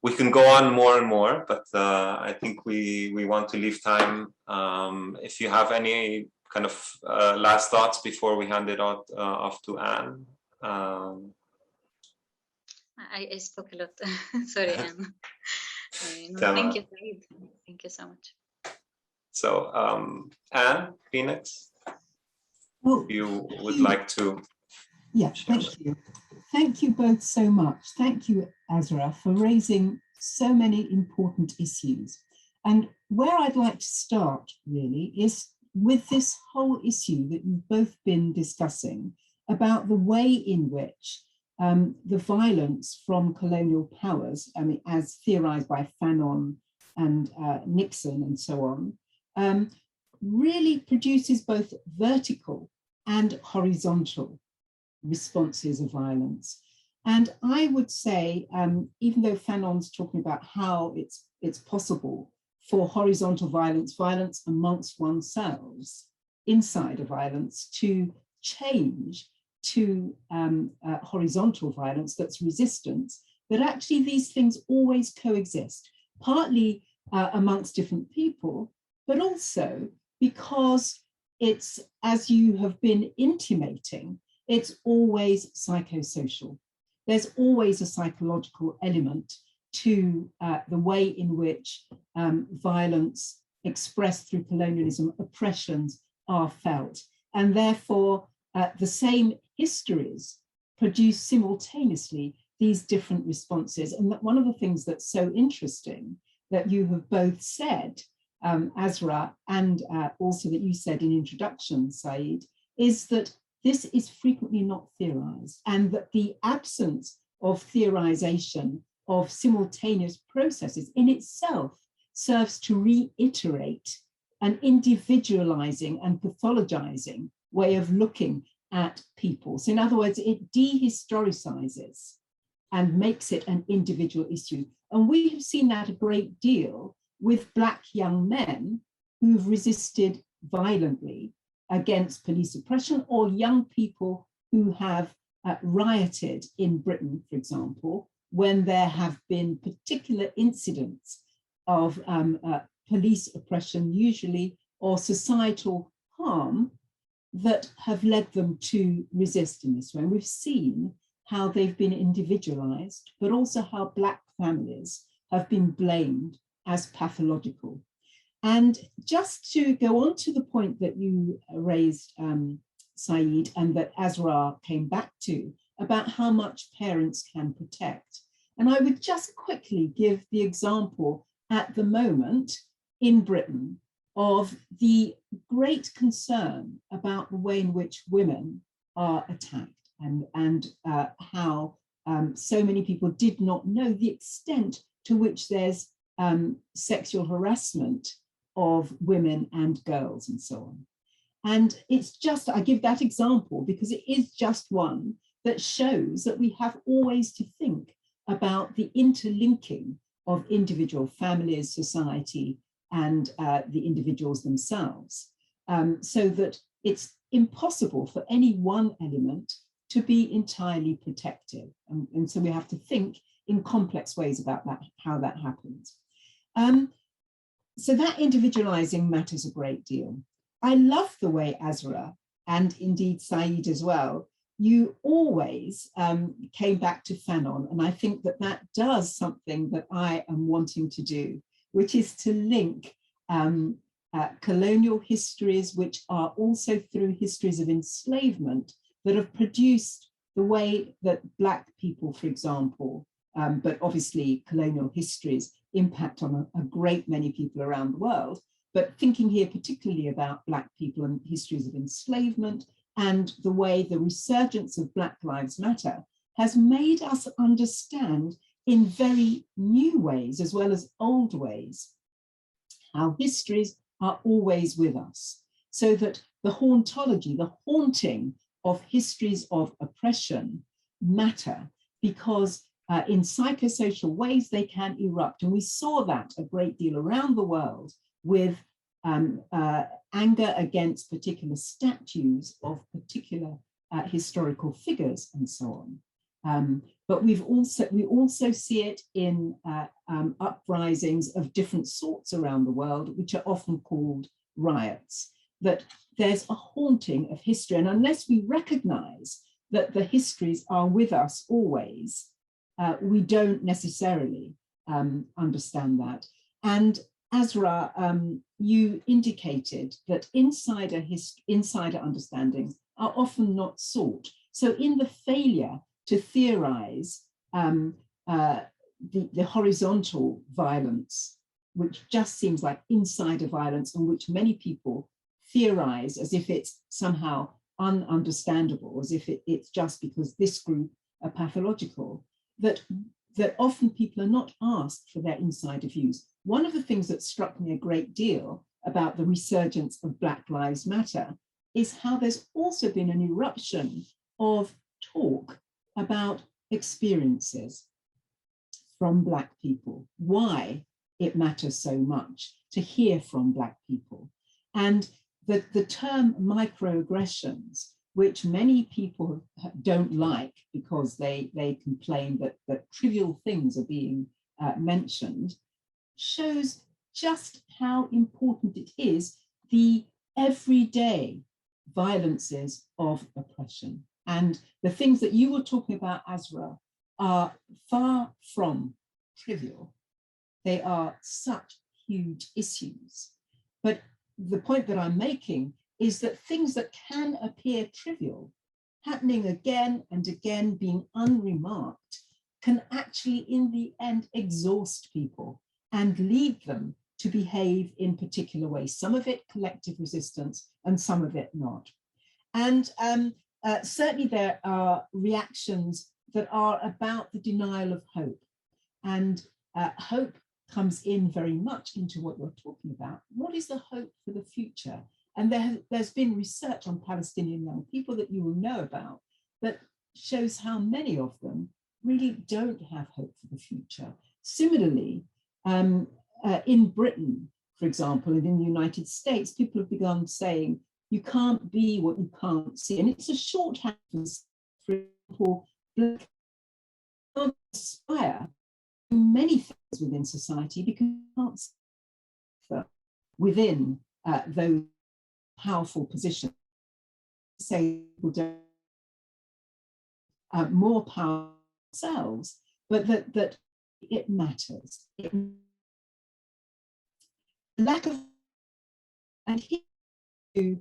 We can go on more and more, but I think we want to leave time. If you have any kind of last thoughts before we hand it off to Anne. I spoke a lot. Sorry, Anne. Thank you, Saeed. Thank you so much. So, Anne, Phoenix, well, you would like to? Yeah, thank you. Thank you both so much. Thank you, Azra, for raising so many important issues. And where I'd like to start, really, is with this whole issue that you've both been discussing about the way in which the violence from colonial powers, I mean, as theorized by Fanon and Nixon and so on, really produces both vertical and horizontal responses of violence. And I would say, even though Fanon's talking about how it's possible for horizontal violence amongst oneself, inside a violence, to change to horizontal violence that's resistance, that actually these things always coexist, partly amongst different people, but also because it's, as you have been intimating, it's always psychosocial. There's always a psychological element to the way in which violence expressed through colonialism, oppressions are felt. And therefore, the same histories produce simultaneously these different responses. And one of the things that's so interesting that you have both said, Azra, and also that you said in introduction, Saeed, is that this is frequently not theorized, and that the absence of theorization of simultaneous processes in itself serves to reiterate an individualizing and pathologizing way of looking at people. So in other words, it dehistoricizes and makes it an individual issue. And we have seen that a great deal with Black young men who've resisted violently against police oppression, or young people who have rioted in Britain, for example, when there have been particular incidents of police oppression, usually, or societal harm that have led them to resist in this way. And we've seen how they've been individualized, but also how Black families have been blamed as pathological. And just to go on to the point that you raised, Saeed, and that Azra came back to, about how much parents can protect. And I would just quickly give the example at the moment in Britain of the great concern about the way in which women are attacked, and how so many people did not know the extent to which there's sexual harassment of women and girls and so on. And it's just, I give that example because it is just one that shows that we have always to think about the interlinking of individual families, society, and the individuals themselves, so that it's impossible for any one element to be entirely protective. And so we have to think in complex ways about that, how that happens. So that individualizing matters a great deal. I love the way Azra, and indeed Saeed as well, you always came back to Fanon, and I think that that does something that I am wanting to do, which is to link colonial histories, which are also through histories of enslavement that have produced the way that Black people, for example, but obviously colonial histories impact on a great many people around the world, but thinking here particularly about Black people and histories of enslavement, and the way the resurgence of Black Lives Matter has made us understand in very new ways, as well as old ways, how histories are always with us. So that the hauntology, the haunting of histories of oppression matter, because in psychosocial ways they can erupt. And we saw that a great deal around the world with anger against particular statues of particular historical figures and so on. But we also see it in uprisings of different sorts around the world, which are often called riots, that there's a haunting of history. And unless we recognize that the histories are with us always, we don't necessarily understand that. And Azra, you indicated that insider understandings are often not sought. So in the failure to theorize the horizontal violence, which just seems like insider violence, and which many people theorize as if it's somehow ununderstandable, as if it's just because this group are pathological, that often people are not asked for their insider views. One of the things that struck me a great deal about the resurgence of Black Lives Matter is how there's also been an eruption of talk about experiences from Black people, why it matters so much to hear from Black people. And the term microaggressions, which many people don't like because they complain that trivial things are being mentioned, shows just how important it is, the everyday violences of oppression. And the things that you were talking about, Azra, are far from trivial. They are such huge issues. But the point that I'm making is that things that can appear trivial, happening again and again, being unremarked, can actually in the end exhaust people and lead them to behave in particular ways, some of it collective resistance and some of it not. And certainly there are reactions that are about the denial of hope. And hope comes in very much into what you're talking about. What is the hope for the future? And there's been research on Palestinian young people that you will know about that shows how many of them really don't have hope for the future. Similarly, in Britain, for example, and in the United States, people have begun saying, you can't be what you can't see. And it's a shorthand for example, Black can't aspire to many things within society because you can't see within those powerful positions. Say people don't more power themselves, but that it matters. Lack of, and here to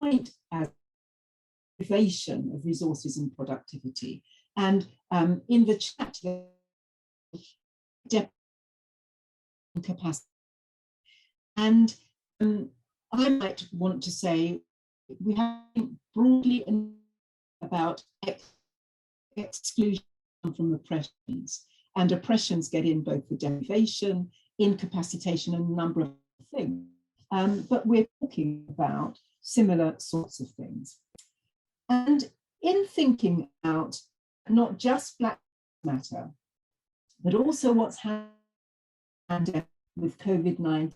point at innovation of resources and productivity. And in the chat, capacity. And I might want to say we have broadly about exclusion from oppressions, and oppressions get in both the deprivation, incapacitation, and a number of things. But we're talking about similar sorts of things. And in thinking about not just Black Matter, but also what's happened with COVID-19,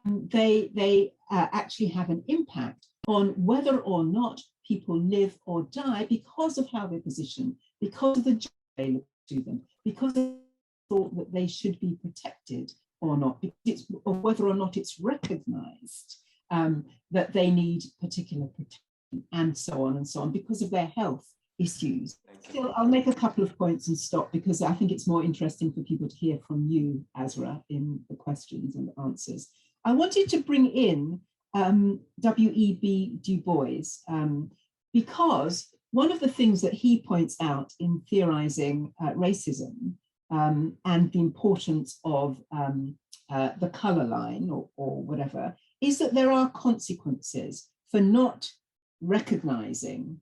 they actually have an impact on whether or not people live or die because of how they're positioned, because of the job available to them, because they thought that they should be protected or not, or whether or not it's recognized that they need particular protection, and so on, because of their health issues. Still, I'll make a couple of points and stop, because I think it's more interesting for people to hear from you, Azra, in the questions and answers. I wanted to bring in W.E.B. Du Bois, because one of the things that he points out in theorizing racism and the importance of the color line or whatever, is that there are consequences for not recognizing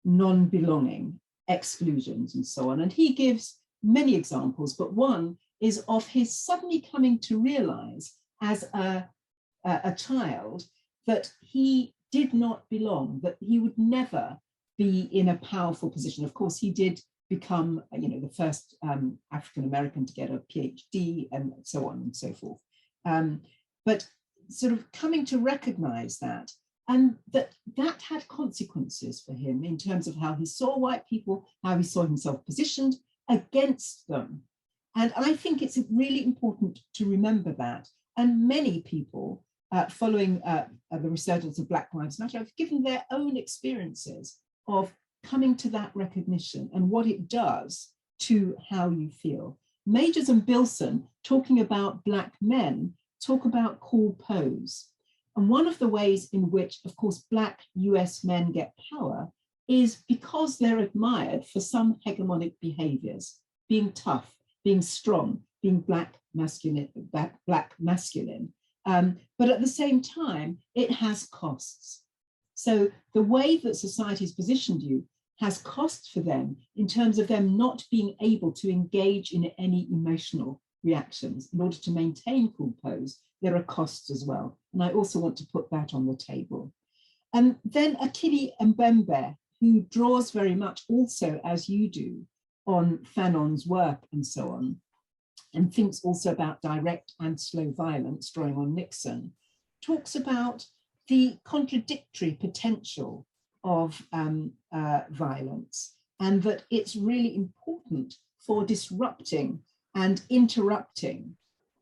non-belonging, exclusions, and so on. And he gives many examples, but one is of his suddenly coming to realize as a child that he did not belong, that he would never be in a powerful position. Of course, he did become, the first African-American to get a PhD and so on and so forth. But sort of coming to recognize that, and that had consequences for him in terms of how he saw white people, how he saw himself positioned against them. And I think it's really important to remember that. And many people, following the resurgence of Black Lives Matter, have given their own experiences of coming to that recognition and what it does to how you feel. Majors and Bilson, talking about Black men, talk about cool pose. And one of the ways in which, of course, Black US men get power is because they're admired for some hegemonic behaviors, being tough, being strong, being black masculine. But at the same time, it has costs. So the way that society has positioned you has costs for them in terms of them not being able to engage in any emotional reactions. In order to maintain cool pose, there are costs as well. And I also want to put that on the table. And then Akili Mbembe, who draws very much also, as you do, on Fanon's work and so on, and thinks also about direct and slow violence, drawing on Nixon, talks about the contradictory potential of violence, and that it's really important for disrupting and interrupting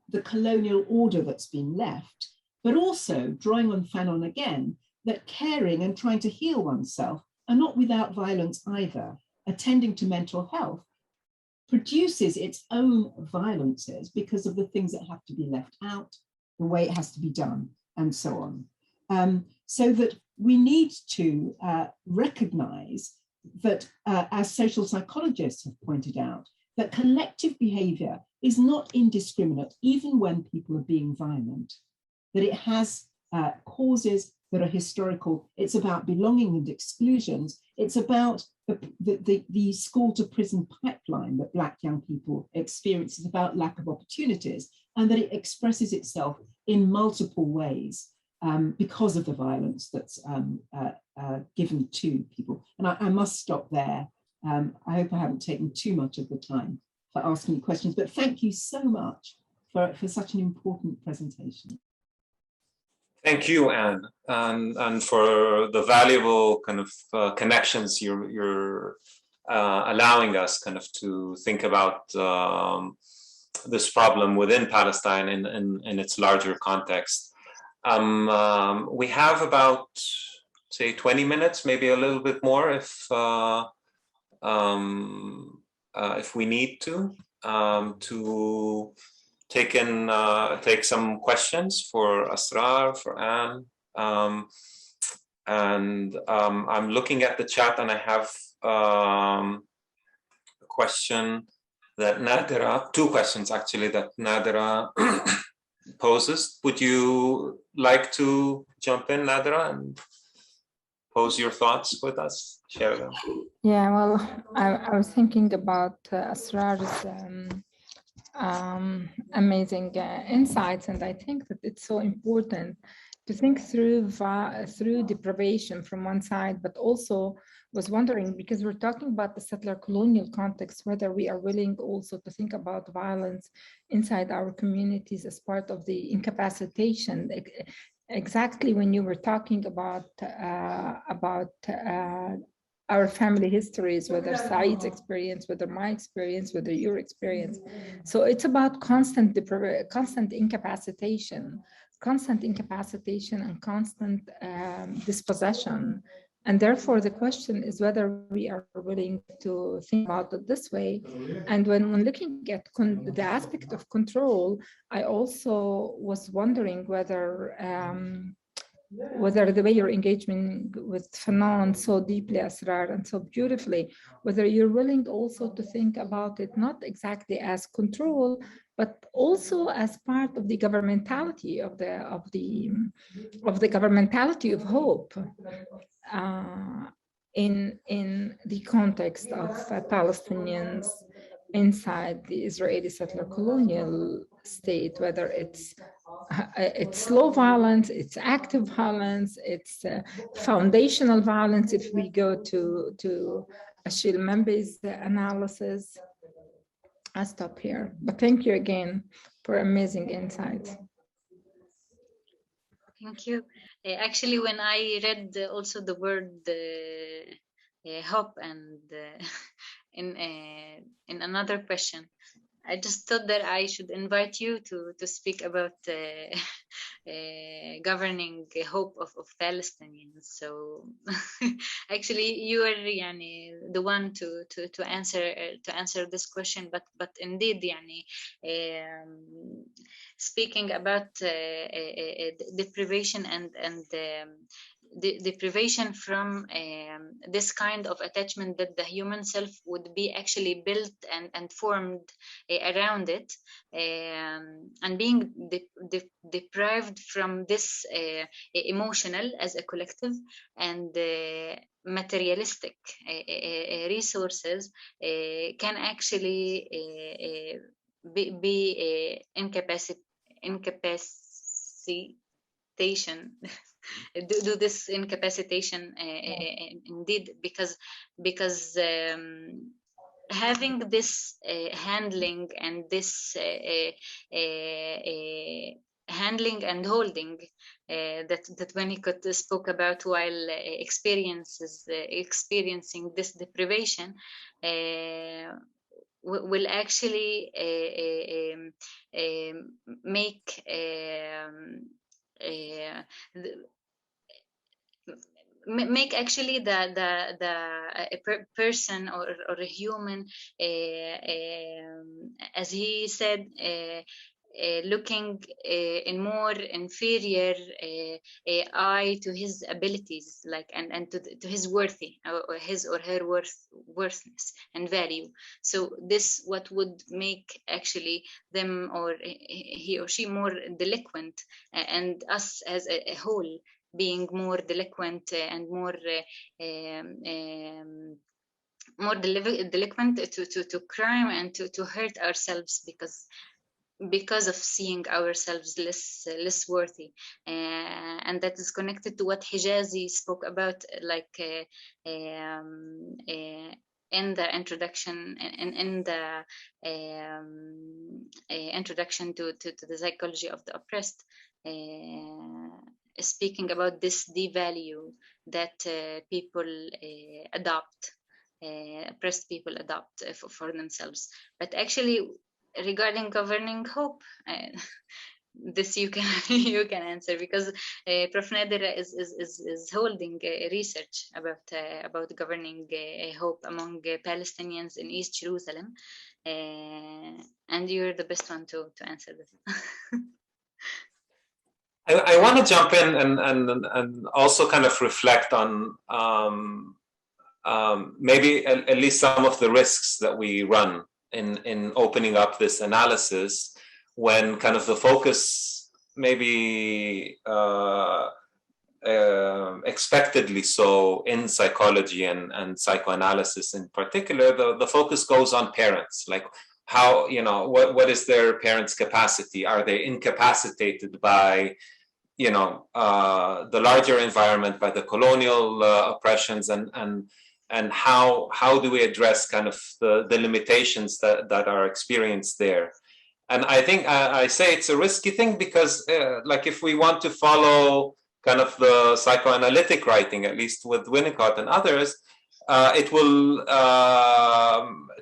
the colonial order that's been left, but also drawing on Fanon again, that caring and trying to heal oneself are not without violence either. Attending to mental health produces its own violences because of the things that have to be left out, the way it has to be done, and so on. So that we need to recognize that, as social psychologists have pointed out, that collective behavior is not indiscriminate, even when people are being violent, that it has causes that are historical. It's about belonging and exclusions. It's about the school to prison pipeline that Black young people experience. It's about lack of opportunities, and that it expresses itself in multiple ways because of the violence that's given to people. And I must stop there. I hope I haven't taken too much of the time for asking you questions, but thank you so much for such an important presentation. Thank you, Anne, and for the valuable kind of connections you're allowing us kind of to think about this problem within Palestine in its larger context. We have about, say, 20 minutes, maybe a little bit more if we need to take some questions for Asrar, for Anne. I'm looking at the chat, and I have a question that Nadira, two questions actually, that Nadira poses. Would you like to jump in, Nadira, and pose your thoughts with us? Share them. Yeah, well, I was thinking about Asrar's amazing insights, and I think that it's so important to think through deprivation from one side, but also was wondering, because we're talking about the settler colonial context, whether we are willing also to think about violence inside our communities as part of the incapacitation. Exactly when you were talking about our family histories, whether Saeed's experience, whether my experience, whether your experience. So it's about constant incapacitation and constant dispossession. And therefore, the question is whether we are willing to think about it this way. And when looking at the aspect of control, I also was wondering whether the way you're engaging with Fanon so deeply, Asrar, and so beautifully, whether you're willing also to think about it not exactly as control, but also as part of the governmentality of the governmentality of hope in the context of Palestinians inside the Israeli settler colonial state, whether it's slow violence, it's active violence, it's foundational violence. If we go to Achille Membe's analysis, I'll stop here. But thank you again for amazing insights. Thank you. Actually, when I read also the word hope and in another question, I just thought that I should invite you to speak about governing hope of Palestinians. So actually, you are the one to answer this question. But indeed, speaking about deprivation and the deprivation from this kind of attachment that the human self would be actually built and formed around it, and being deprived from this emotional as a collective and materialistic resources can actually be incapacitation do this incapacitation indeed, because having this handling and this handling and holding that Winnicott spoke about while experiencing this deprivation will actually make make actually the person or a human, as he said, looking in more inferior eye to his abilities, like and to his worthy or his or her worthness and value. So this what would make actually them or he or she more delinquent, and us as a whole being more delinquent and more delinquent to crime and to hurt ourselves because of seeing ourselves less worthy, and that is connected to what Hijazi spoke about, like in the introduction, in the introduction to the psychology of the oppressed, speaking about this devalue that people adopt, oppressed people adopt for themselves. But actually, regarding governing hope, this you can you can answer, because Prof. Nader is holding research about governing hope among Palestinians in East Jerusalem, and you're the best one to answer this. I want to jump in and also kind of reflect on maybe at least some of the risks that we run in opening up this analysis, when kind of the focus maybe expectedly so in psychology and psychoanalysis in particular, the focus goes on parents, like how, what is their parents' capacity? Are they incapacitated by the larger environment, by the colonial oppressions and and how do we address kind of the limitations that are experienced there. And I think I say it's a risky thing because like if we want to follow kind of the psychoanalytic writing, at least with Winnicott and others, it will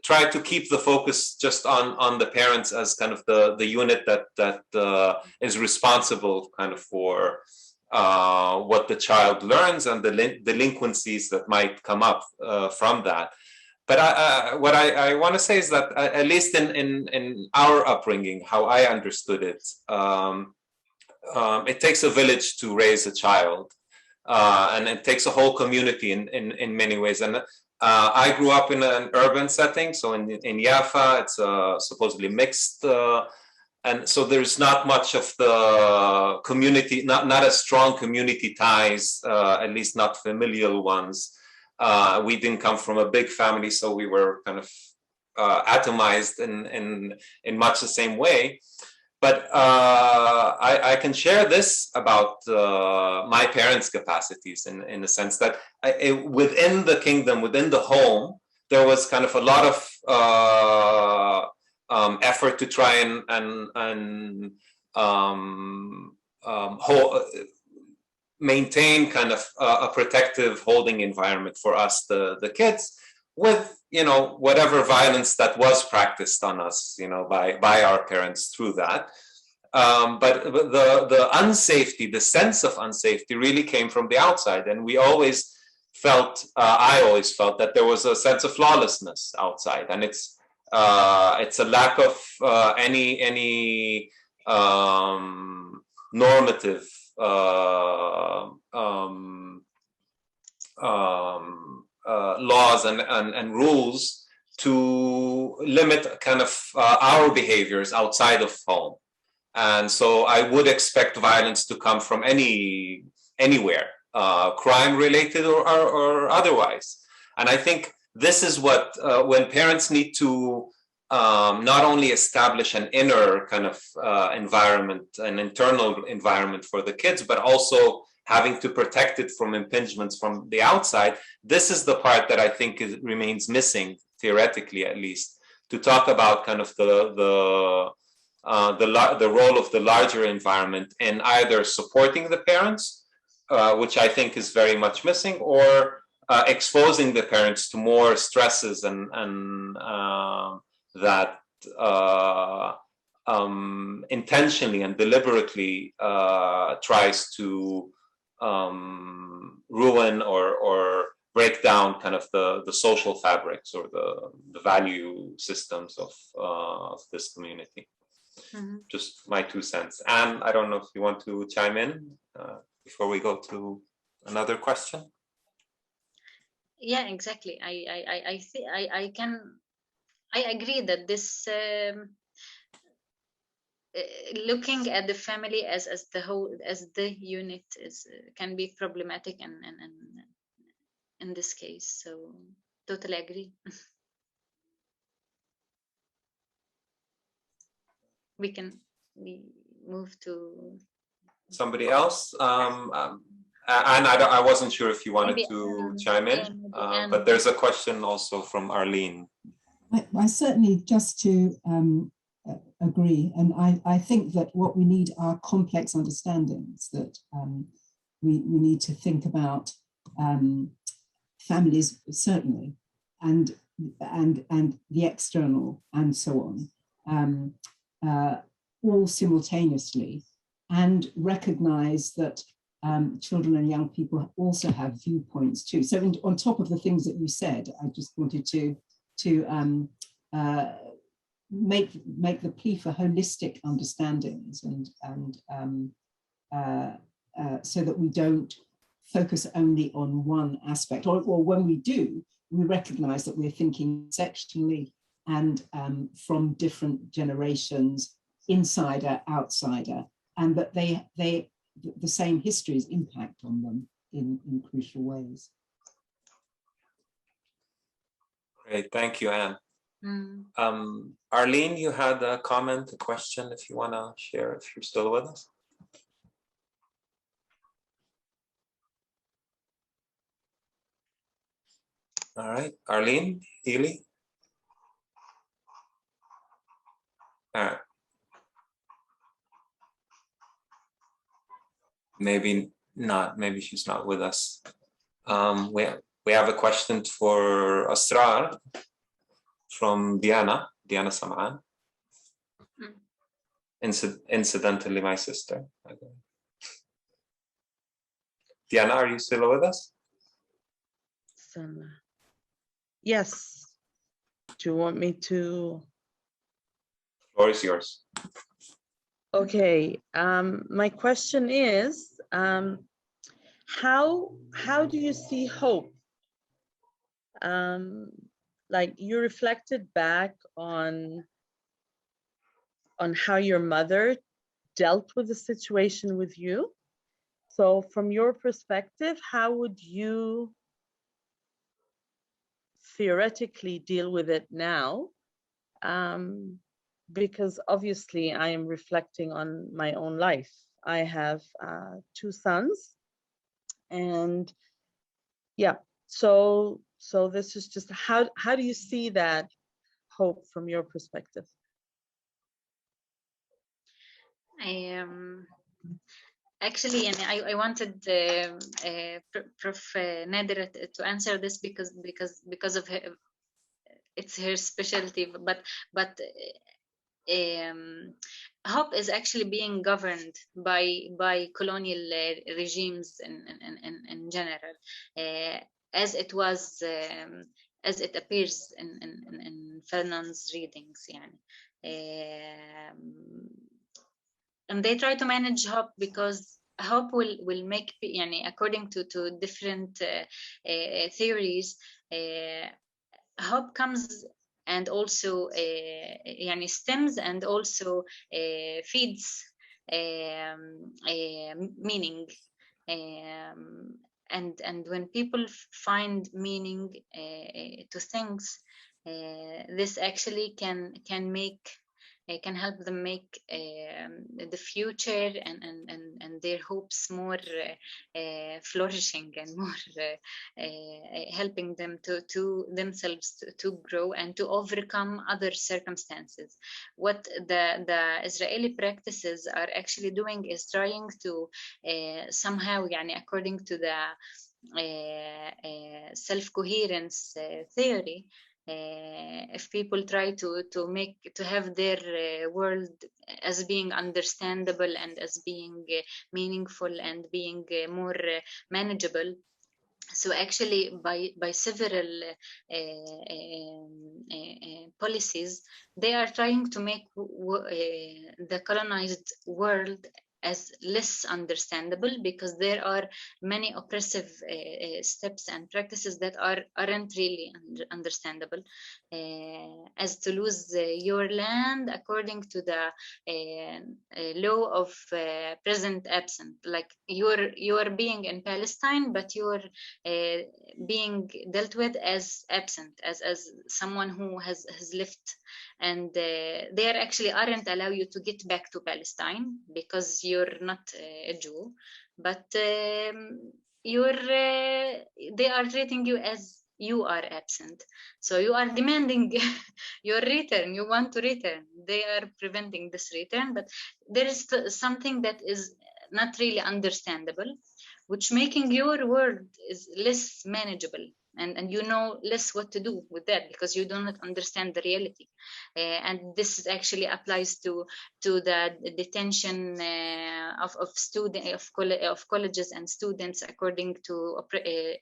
try to keep the focus just on the parents as kind of the unit that is responsible kind of for what the child learns and the delinquencies that might come up from that. But what I want to say is that at least in our upbringing, how I understood it, it takes a village to raise a child, and it takes a whole community in many ways. And I grew up in an urban setting, so in Jaffa, it's supposedly mixed, and so there's not much of the community, not as strong community ties, at least not familial ones. We didn't come from a big family, so we were kind of atomized in much the same way. But I can share this about my parents' capacities in the sense that within the kingdom, within the home, there was kind of a lot of effort to try and maintain kind of a protective holding environment for us, the kids, with whatever violence that was practiced on us, by our parents through that. But the unsafety, the sense of unsafety, really came from the outside, and we always felt, I always felt that there was a sense of lawlessness outside, and it's a lack of any normative laws and rules to limit kind of our behaviors outside of home. And so I would expect violence to come from anywhere, crime related or otherwise. And I think this is what, when parents need to not only establish an inner kind of environment, an internal environment for the kids, but also having to protect it from impingements from the outside. This is the part that I think remains missing, theoretically at least, to talk about kind of the role of the larger environment in either supporting the parents, which I think is very much missing, or exposing the parents to more stresses and that intentionally and deliberately tries to ruin or break down kind of the social fabrics or the value systems of this community. Mm-hmm. Just my 2 cents. Anne, I don't know if you want to chime in before we go to another question. Yeah, exactly. I agree that this looking at the family as the whole, as the unit, can be problematic and in this case. So totally agree. We move to somebody else. And I wasn't sure if you wanted to chime in, but there's a question also from Arlene. I certainly, just to agree, and I think that what we need are complex understandings, that we need to think about families, certainly, and the external and so on, all simultaneously, and recognize that children and young people also have viewpoints too. So on top of the things that you said, I just wanted to make the plea for holistic understandings and so that we don't focus only on one aspect, or when we do, we recognize that we're thinking sectionally and from different generations, insider, outsider, and that the same histories impact on them in crucial ways. Great, thank you, Anne. Arlene, you had a comment, a question, if you want to share, if you're still with us. All right, Arlene, Healy. All right. Maybe not. Maybe she's not with us. We have a question for Asrar from Diana Sam'an. Incidentally, my sister. Diana, are you still with us? Yes. Do you want me to? The floor is yours. Okay. My question is, how do you see hope? Like you reflected back on how your mother dealt with the situation with you. So from your perspective, how would you theoretically deal with it now? Because obviously I am reflecting on my own life. I have 2 sons, and yeah, so this is just how do you see that hope from your perspective? Actually, and I wanted Prof. Nader to answer this because of her, it's her specialty, but hope is actually being governed by colonial regimes in general, as it was as it appears in Fanon's readings, and they try to manage hope because hope will make, according to different theories, hope comes and also stems and also feeds meaning, and when people find meaning to things, this actually can make can help them make the future and their hopes more flourishing and more helping them to themselves to grow and to overcome other circumstances. What the Israeli practices are actually doing is trying to somehow, according to the self-coherence theory, if people try to have their world as being understandable and as being meaningful and being more manageable. So actually by several policies, they are trying to make the colonized world as less understandable, because there are many oppressive steps and practices that aren't really understandable, as to lose your land according to the law of present absent, like you're being in Palestine, but you're being dealt with as absent, as someone who has left, and they actually aren't allow you to get back to Palestine because you're not a Jew, but they are treating you as you are absent, so you are demanding your return. You want to return. They are preventing this return, but there is something that is not really understandable, which making your world is less manageable, and you know less what to do with that because you do not understand the reality. And this actually applies to the detention of colleges and students according to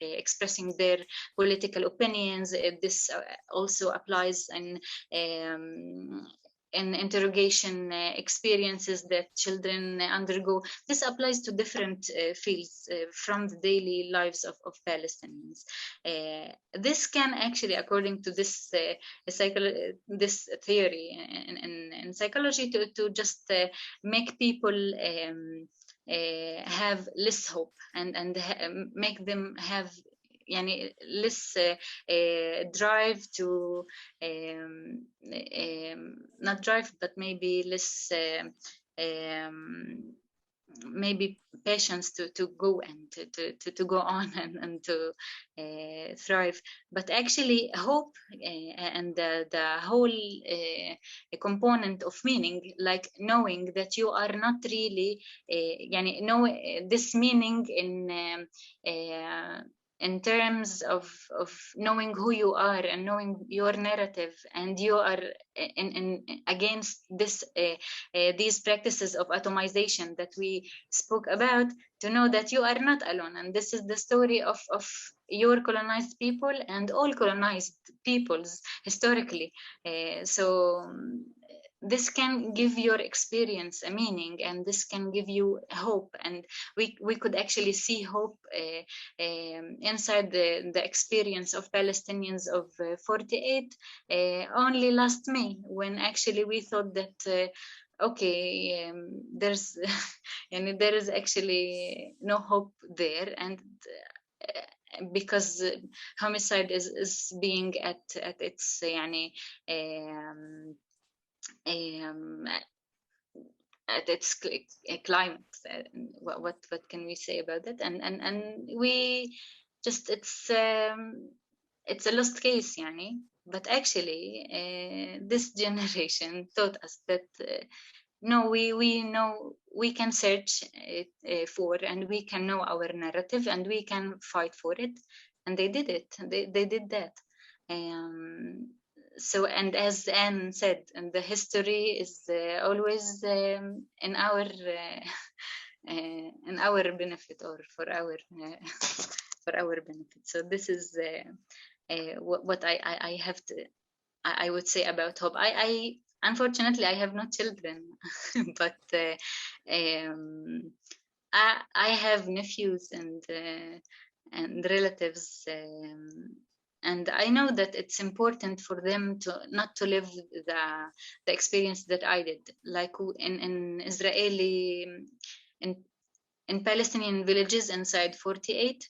expressing their political opinions. This also applies in interrogation experiences that children undergo. This applies to different fields from the daily lives of Palestinians. This can actually, according to this this theory in psychology, to just make people have less hope and make them have less drive to not drive, but maybe less maybe patience to go and to go on and to thrive, but actually hope and the whole component of meaning, like knowing that you are not really this meaning in terms of knowing who you are and knowing your narrative, and you are in against this these practices of atomization that we spoke about, to know that you are not alone, and this is the story of your colonized people and all colonized peoples historically. This can give your experience a meaning, and this can give you hope, and we could actually see hope inside the experience of Palestinians of 48 only last May, when actually we thought that okay, there's and there is actually no hope there, and because homicide is being at its at its climax. What can we say about that? And we just it's a lost case, but actually this generation taught us that no, we know we can search it, for, and we can know our narrative, and we can fight for it, and they did it. They did that. So, and as Anne said, and the history is always in our benefit, or for our benefit. So this is what I have to. I would say about hope. I unfortunately I have no children, but I have nephews and relatives. And I know that it's important for them to not to live the experience that I did, like in Israeli, in Palestinian villages inside 48.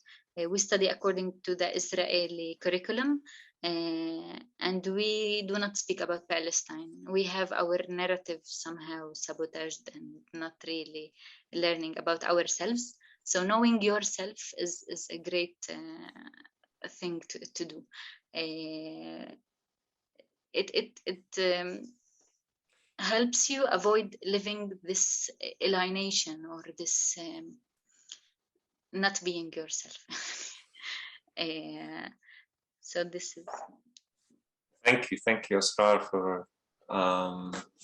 We study according to the Israeli curriculum, and we do not speak about Palestine. We have our narrative somehow sabotaged and not really learning about ourselves. So knowing yourself is a great thing to do. It helps you avoid living this alienation, or this not being yourself. So this is. Thank you, Asrar, for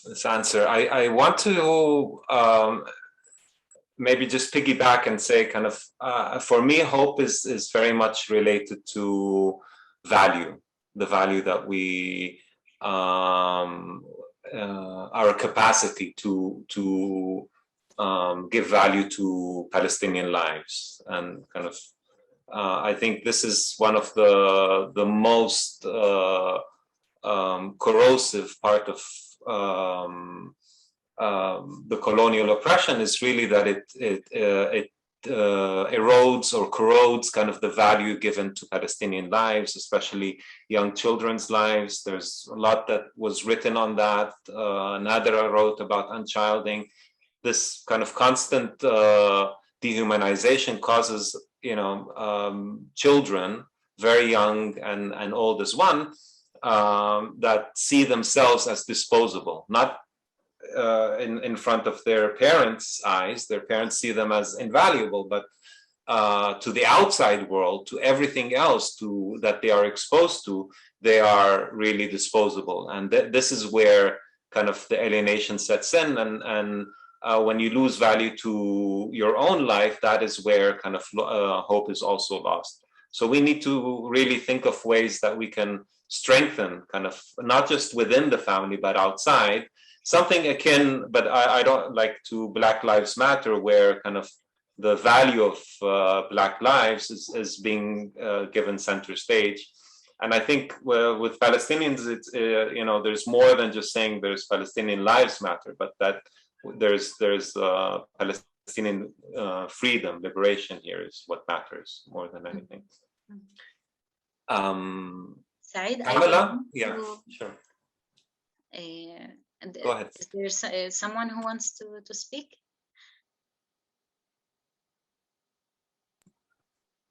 this answer. I want to maybe just piggyback and say, kind of, for me, hope is very much related to value, the value that we, our capacity to give value to Palestinian lives, and kind of, I think this is one of the most corrosive part of the colonial oppression, is really that it erodes or corrodes kind of the value given to Palestinian lives, especially young children's lives. There's a lot that was written on that. Nadra wrote about unchilding. This kind of constant dehumanization causes, children, very young and old as one, that see themselves as disposable, not in front of their parents' eyes. Their parents see them as invaluable, but to the outside world, to everything else that they are exposed to, they are really disposable. And this is where kind of the alienation sets in, and when you lose value to your own life, that is where kind of hope is also lost. So we need to really think of ways that we can strengthen, kind of, not just within the family, but outside, something akin, but I don't like, to Black Lives Matter, where kind of the value of Black lives is being given center stage. And I think with Palestinians, it's, there's more than just saying there's Palestinian lives matter, but that there's Palestinian freedom, liberation here is what matters more than anything. Said, Pamela? Yeah, sure. Go ahead. Is there someone who wants to speak?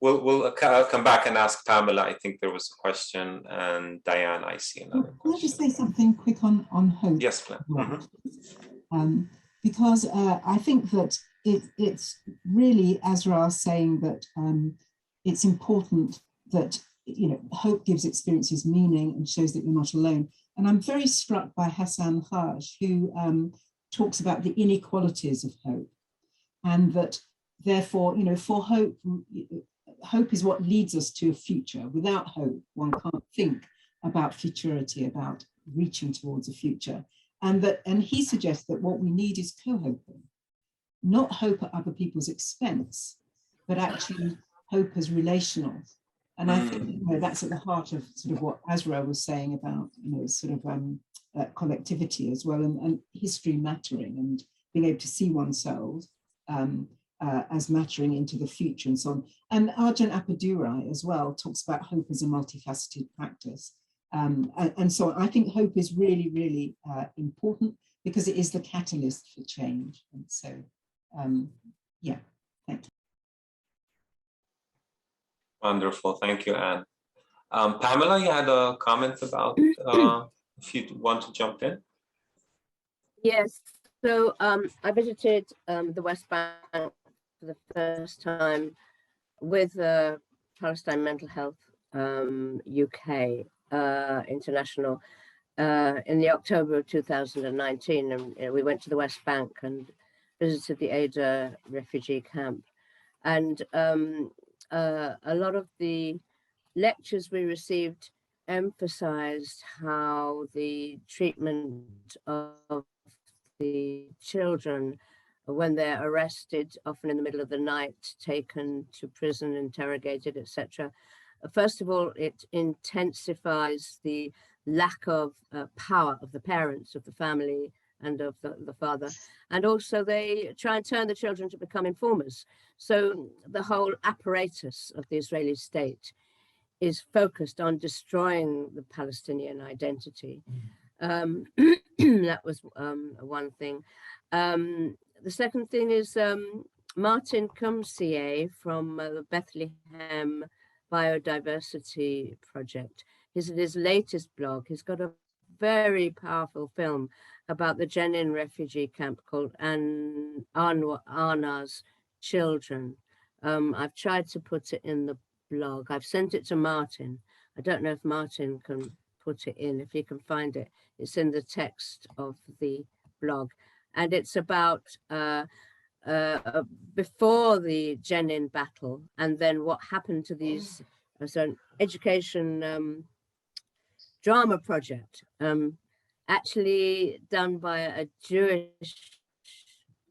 we'll come back and ask Pamela. I think there was a question, and Diane, I see another question. Can I just say something quick on hope? Yes, please. Right. Because I think that it's really Azra saying that it's important that, you know, hope gives experiences meaning and shows that you're not alone. And I'm very struck by Hassan Haj, who talks about the inequalities of hope, and that therefore, you know, for hope, hope is what leads us to a future. Without hope, one can't think about futurity, about reaching towards a future. And he suggests that what we need is co-hoping, not hope at other people's expense, but actually hope as relational. And I think, you know, that's at the heart of sort of what Azra was saying about, you know, sort of collectivity as well, and history mattering, and being able to see oneself as mattering into the future and so on. And Arjan Appadurai as well talks about hope as a multifaceted practice. And so I think hope is really, really important, because it is the catalyst for change. And so, yeah, thank you. Wonderful, thank you, Anne. Pamela, you had a comment about, if you want to jump in. Yes, so I visited the West Bank for the first time with Palestine Mental Health UK International in the October of 2019, and we went to the West Bank and visited the Ada refugee camp. And a lot of the lectures we received emphasized how the treatment of the children when they're arrested, often in the middle of the night, taken to prison, interrogated, etc. First of all, it intensifies the lack of power of the parents, of the family, and of the father. And also they try and turn the children to become informers. So the whole apparatus of the Israeli state is focused on destroying the Palestinian identity. That was one thing. The second thing is Martin Kumsier from the Bethlehem Biodiversity Project. His latest blog, he's got a very powerful film about the Jenin refugee camp called Anna's Children. I've tried to put it in the blog. I've sent it to Martin. I don't know if Martin can put it in, if he can find it. It's in the text of the blog. And it's about before the Jenin battle, and then what happened to these, so an education drama project, actually done by a Jewish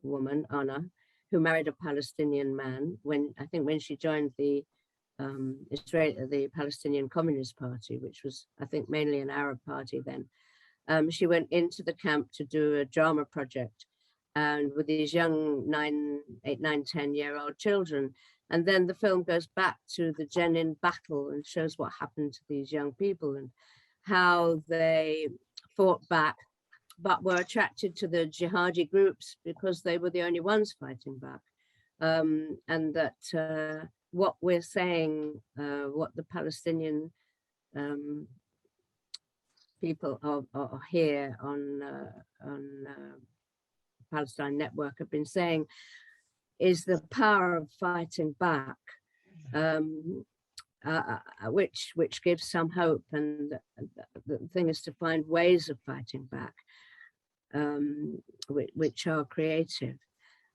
woman, Anna, who married a Palestinian man when she joined the the Palestinian Communist Party, which was, I think, mainly an Arab party then. She went into the camp to do a drama project, and with these young 8, 9, 10-year-old children. And then the film goes back to the Jenin battle and shows what happened to these young people and how they fought back, but were attracted to the jihadi groups because they were the only ones fighting back. And that what we're saying, what the Palestinian people are here on Palestine Network have been saying is the power of fighting back, which gives some hope. And the thing is to find ways of fighting back, which are creative.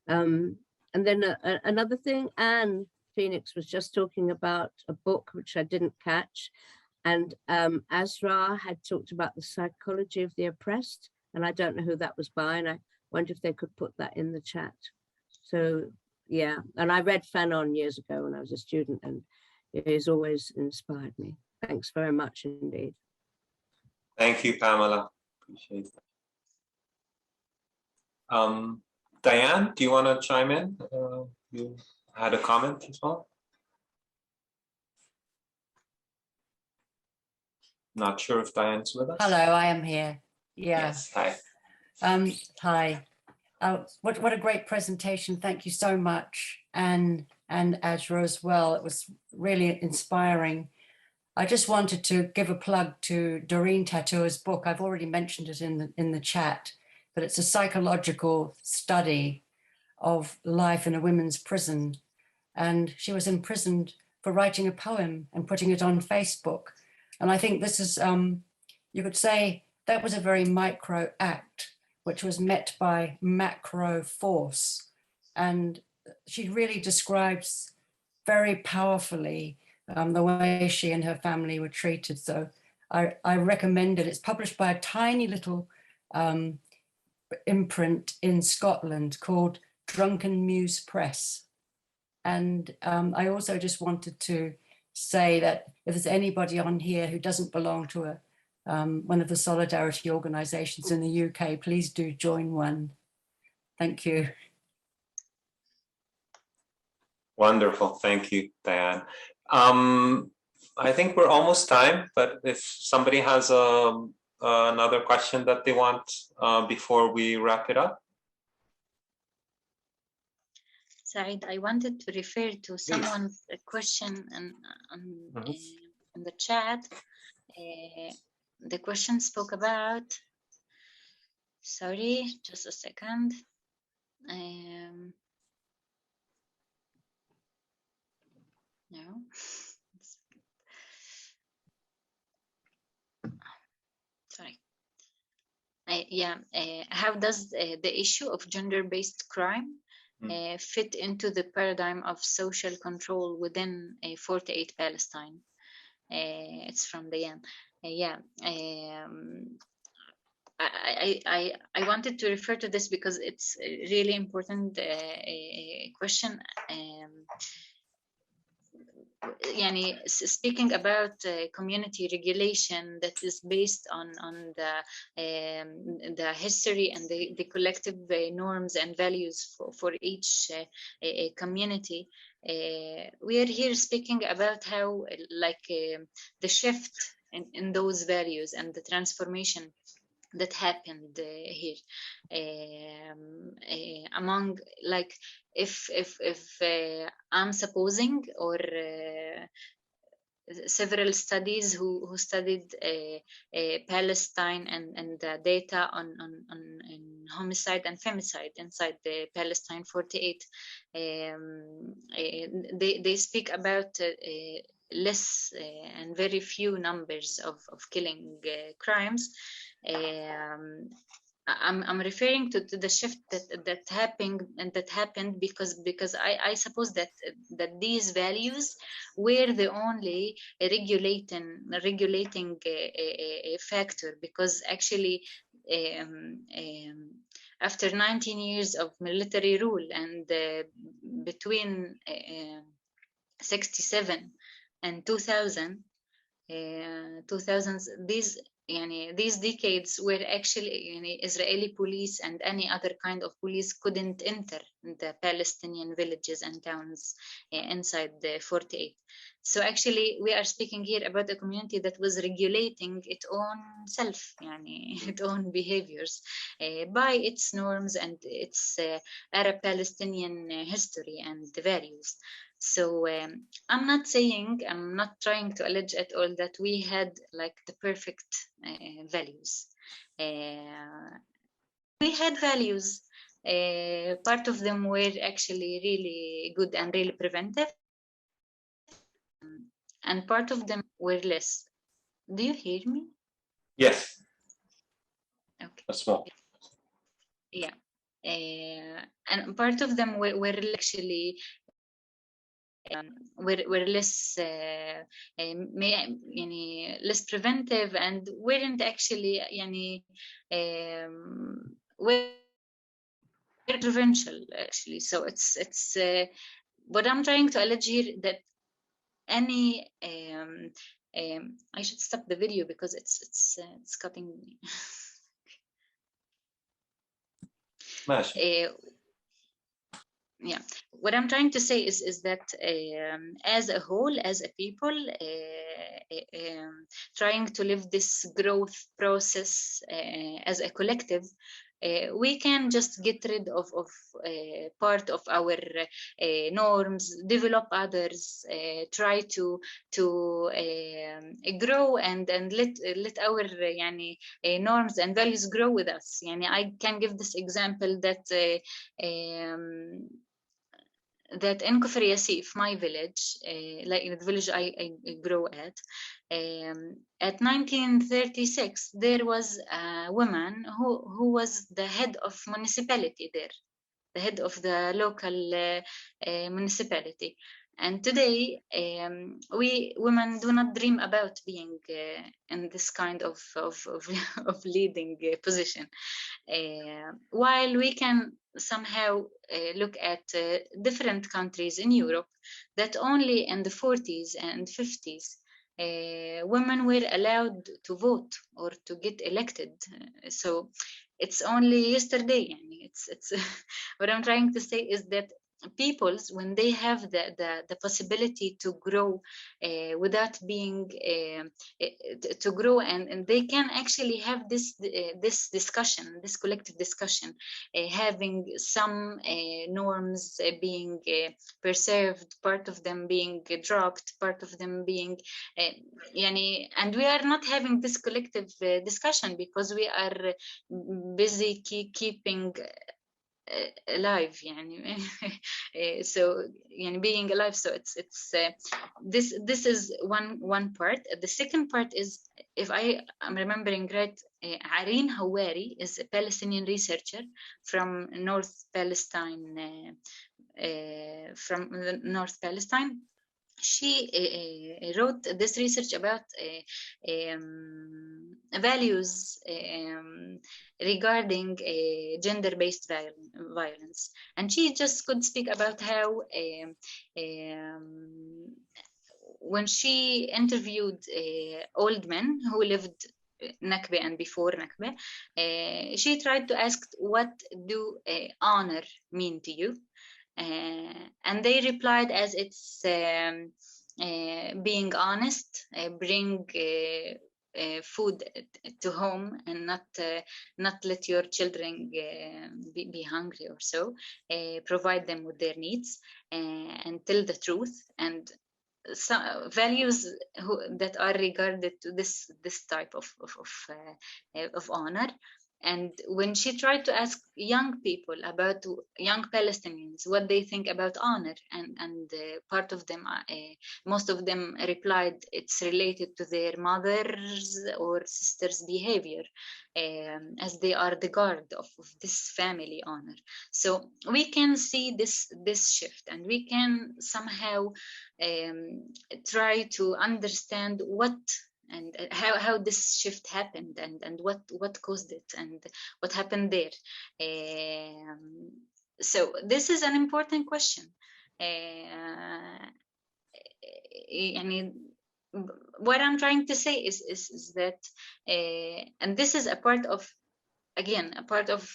And then another thing, Anne Phoenix was just talking about a book which I didn't catch, and Azra had talked about the psychology of the oppressed, and I don't know who that was by, and I wonder if they could put that in the chat. So yeah, and I read Fanon years ago when I was a student, and it has always inspired me. Thanks very much indeed. Thank you, Pamela. Appreciate that. Diane, do you want to chime in? You had a comment as well? Not sure if Diane's with us. Hello, I am here. Yeah. Yes, hi. Hi. What a great presentation. Thank you so much. And and Azra as well. It was really inspiring. I just wanted to give a plug to Doreen Tatour's book. I've already mentioned it in the chat, but it's a psychological study of life in a women's prison. And she was imprisoned for writing a poem and putting it on Facebook. And I think this is, you could say that was a very micro act, which was met by macro force. And she really describes very powerfully the way she and her family were treated. So I recommend it. It's published by a tiny little imprint in Scotland called Drunken Muse Press. And I also just wanted to say that if there's anybody on here who doesn't belong to one of the solidarity organizations in the UK, please do join one. Thank you. Wonderful. Thank you, Diane. I think we're almost time, but if somebody has another question that they want before we wrap it up. Saeed, I wanted to refer to someone's question in the chat. The question spoke about, sorry, just a second. No. Sorry. How does the issue of gender-based crime fit into the paradigm of social control within 48 Palestine? It's from Diane. I wanted to refer to this because it's a really important question. Speaking about community regulation that is based on the history and the collective norms and values for each community, we are here speaking about how the shift in those values and the transformation that happened here among, like, if I'm supposing, or several studies who studied Palestine and the data on homicide and femicide inside the Palestine 48, they speak about less and very few numbers of killing crimes. I'm referring to the shift that happened because I suppose that these values were the only regulating factor, because actually after 19 years of military rule and between 67 and 2000, these decades were actually Israeli police and any other kind of police couldn't enter the Palestinian villages and towns inside the 48. So actually we are speaking here about a community that was regulating its own self, its own behaviors by its norms and its Arab-Palestinian history and values. So I'm not trying to allege at all that we had like the perfect values. We had values. Part of them were actually really good and really preventive, and part of them were less. Do you hear me? Yes. Okay. That's small. Yeah. And part of them were actually were less less preventive and weren't actually were provincial actually. So it's what I'm trying to allege here, that any I should stop the video because it's cutting me. Yeah, what I'm trying to say is that as a whole, as a people, trying to live this growth process as a collective, we can just get rid of part of our norms, develop others, try to grow and let our norms and values grow with us. I can give this example that that in Kufr Yasif, my village, like the village I grew at 1936, there was a woman who was the head of municipality there, the head of the local municipality. And today, we women do not dream about being in this kind of leading position. While we can somehow look at different countries in Europe that only in the 40s and 50s women were allowed to vote or to get elected. So it's only yesterday. It's what I'm trying to say is that peoples, when they have the possibility to grow without being to grow, and they can actually have this discussion, this collective discussion, having some norms being preserved, part of them being dropped, part of them being and we are not having this collective discussion because we are busy keeping alive, so being alive. So it's this is one part. The second part is, if I am remembering right, Areen Hawari is a Palestinian researcher from North Palestine, She wrote this research about values regarding gender-based violence, and she just could speak about how when she interviewed old men who lived Nakba and before Nakba, she tried to ask, what do honor mean to you? And they replied as it's being honest, bring food to home, and not let your children be hungry or so, provide them with their needs, and tell the truth, and some values that are regarded to this type of honor. And when she tried to ask young people, about young Palestinians, what they think about honor, and part of them, most of them replied it's related to their mothers or sisters' behavior, as they are the guard of this family honor. So we can see this shift, and we can somehow try to understand what and how this shift happened, and what caused it, and what happened there. So this is an important question. What I'm trying to say is that, and this is a part of, again, a part of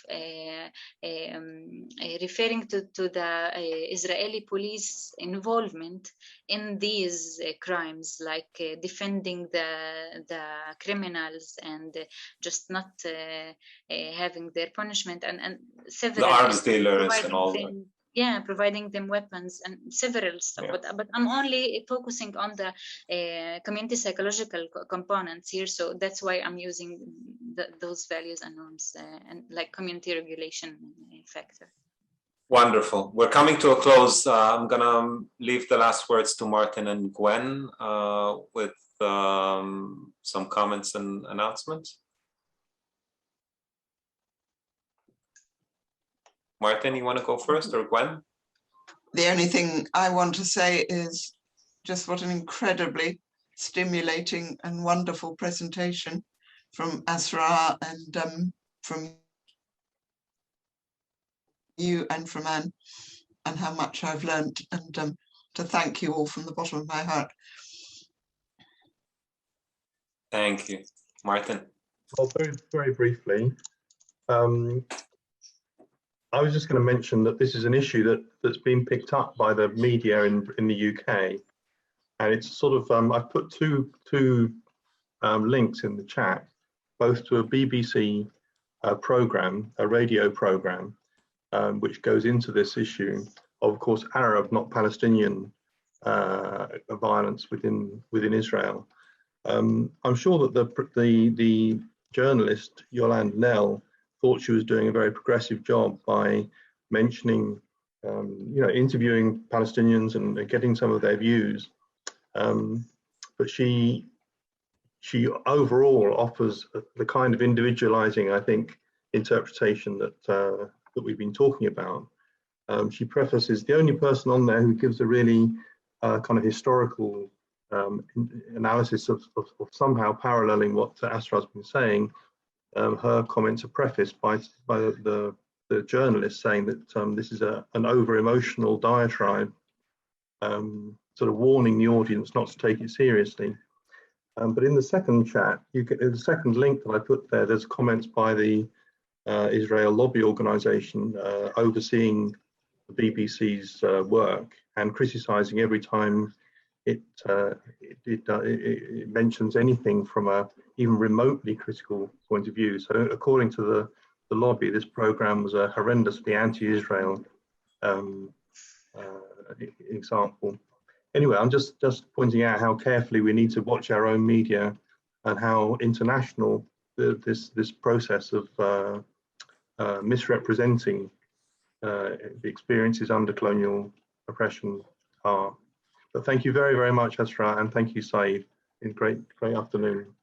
referring to the Israeli police involvement in these crimes, like defending the criminals, and just not having their punishment, and several the arms dealers and all that. Yeah, providing them weapons and several stuff. Yeah. But I'm only focusing on the community psychological components here, so that's why I'm using those values and norms, and like community regulation factor. Wonderful. We're coming to a close. I'm gonna leave the last words to Martin and Gwen with some comments and announcements. Martin, you want to go first, or Gwen? The only thing I want to say is just what an incredibly stimulating and wonderful presentation from Asra, and from you and from Anne, and how much I've learned, and to thank you all from the bottom of my heart. Thank you. Martin? Well, very briefly, I was just going to mention that this is an issue that's been picked up by the media in the UK, and it's sort of I've put two links in the chat, both to a BBC program, a radio program, which goes into this issue of course, Arab, not Palestinian violence within Israel. I'm sure that the journalist Yolande Nell thought she was doing a very progressive job by mentioning, interviewing Palestinians and getting some of their views. But she overall offers the kind of individualizing, I think, interpretation that we've been talking about. She prefaces, the only person on there who gives a really kind of historical analysis of somehow paralleling what Asra's been saying. Her comments are prefaced by the journalist saying that this is an over-emotional diatribe, sort of warning the audience not to take it seriously. But in the second chat, the second link that I put there, there's comments by the Israel lobby organization overseeing the BBC's work and criticizing every time it mentions anything from a even remotely critical point of view. So according to the lobby, this program was a horrendously anti-Israel example. Anyway, I'm just pointing out how carefully we need to watch our own media and how international this process of misrepresenting the experiences under colonial oppression are. But thank you very, very much, Asra, and thank you, Saeed. Great afternoon.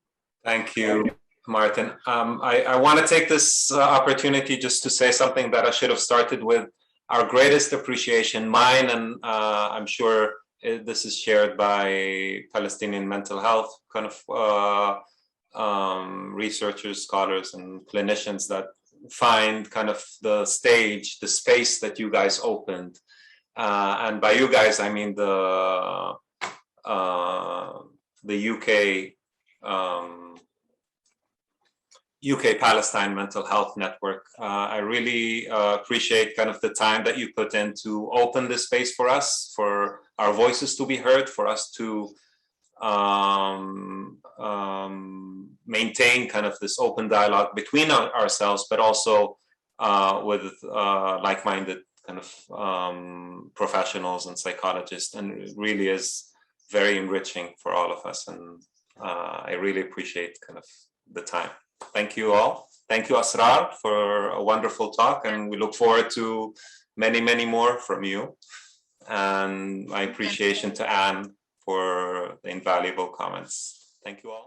Thank you, Martin. I want to take this opportunity just to say something that I should have started with. Our greatest appreciation, mine, and I'm sure this is shared by Palestinian mental health kind of researchers, scholars, and clinicians that find kind of the stage, the space that you guys opened. And by you guys, I mean the UK-Palestine Mental Health Network. I really appreciate kind of the time that you put in to open this space for us, for our voices to be heard, for us to maintain kind of this open dialogue between ourselves, but also with like-minded kind of professionals and psychologists. And it really is very enriching for all of us. And I really appreciate kind of the time. Thank you all. Thank you, Asrar, for a wonderful talk. And we look forward to many, many more from you. And my appreciation to Anne for the invaluable comments. Thank you all.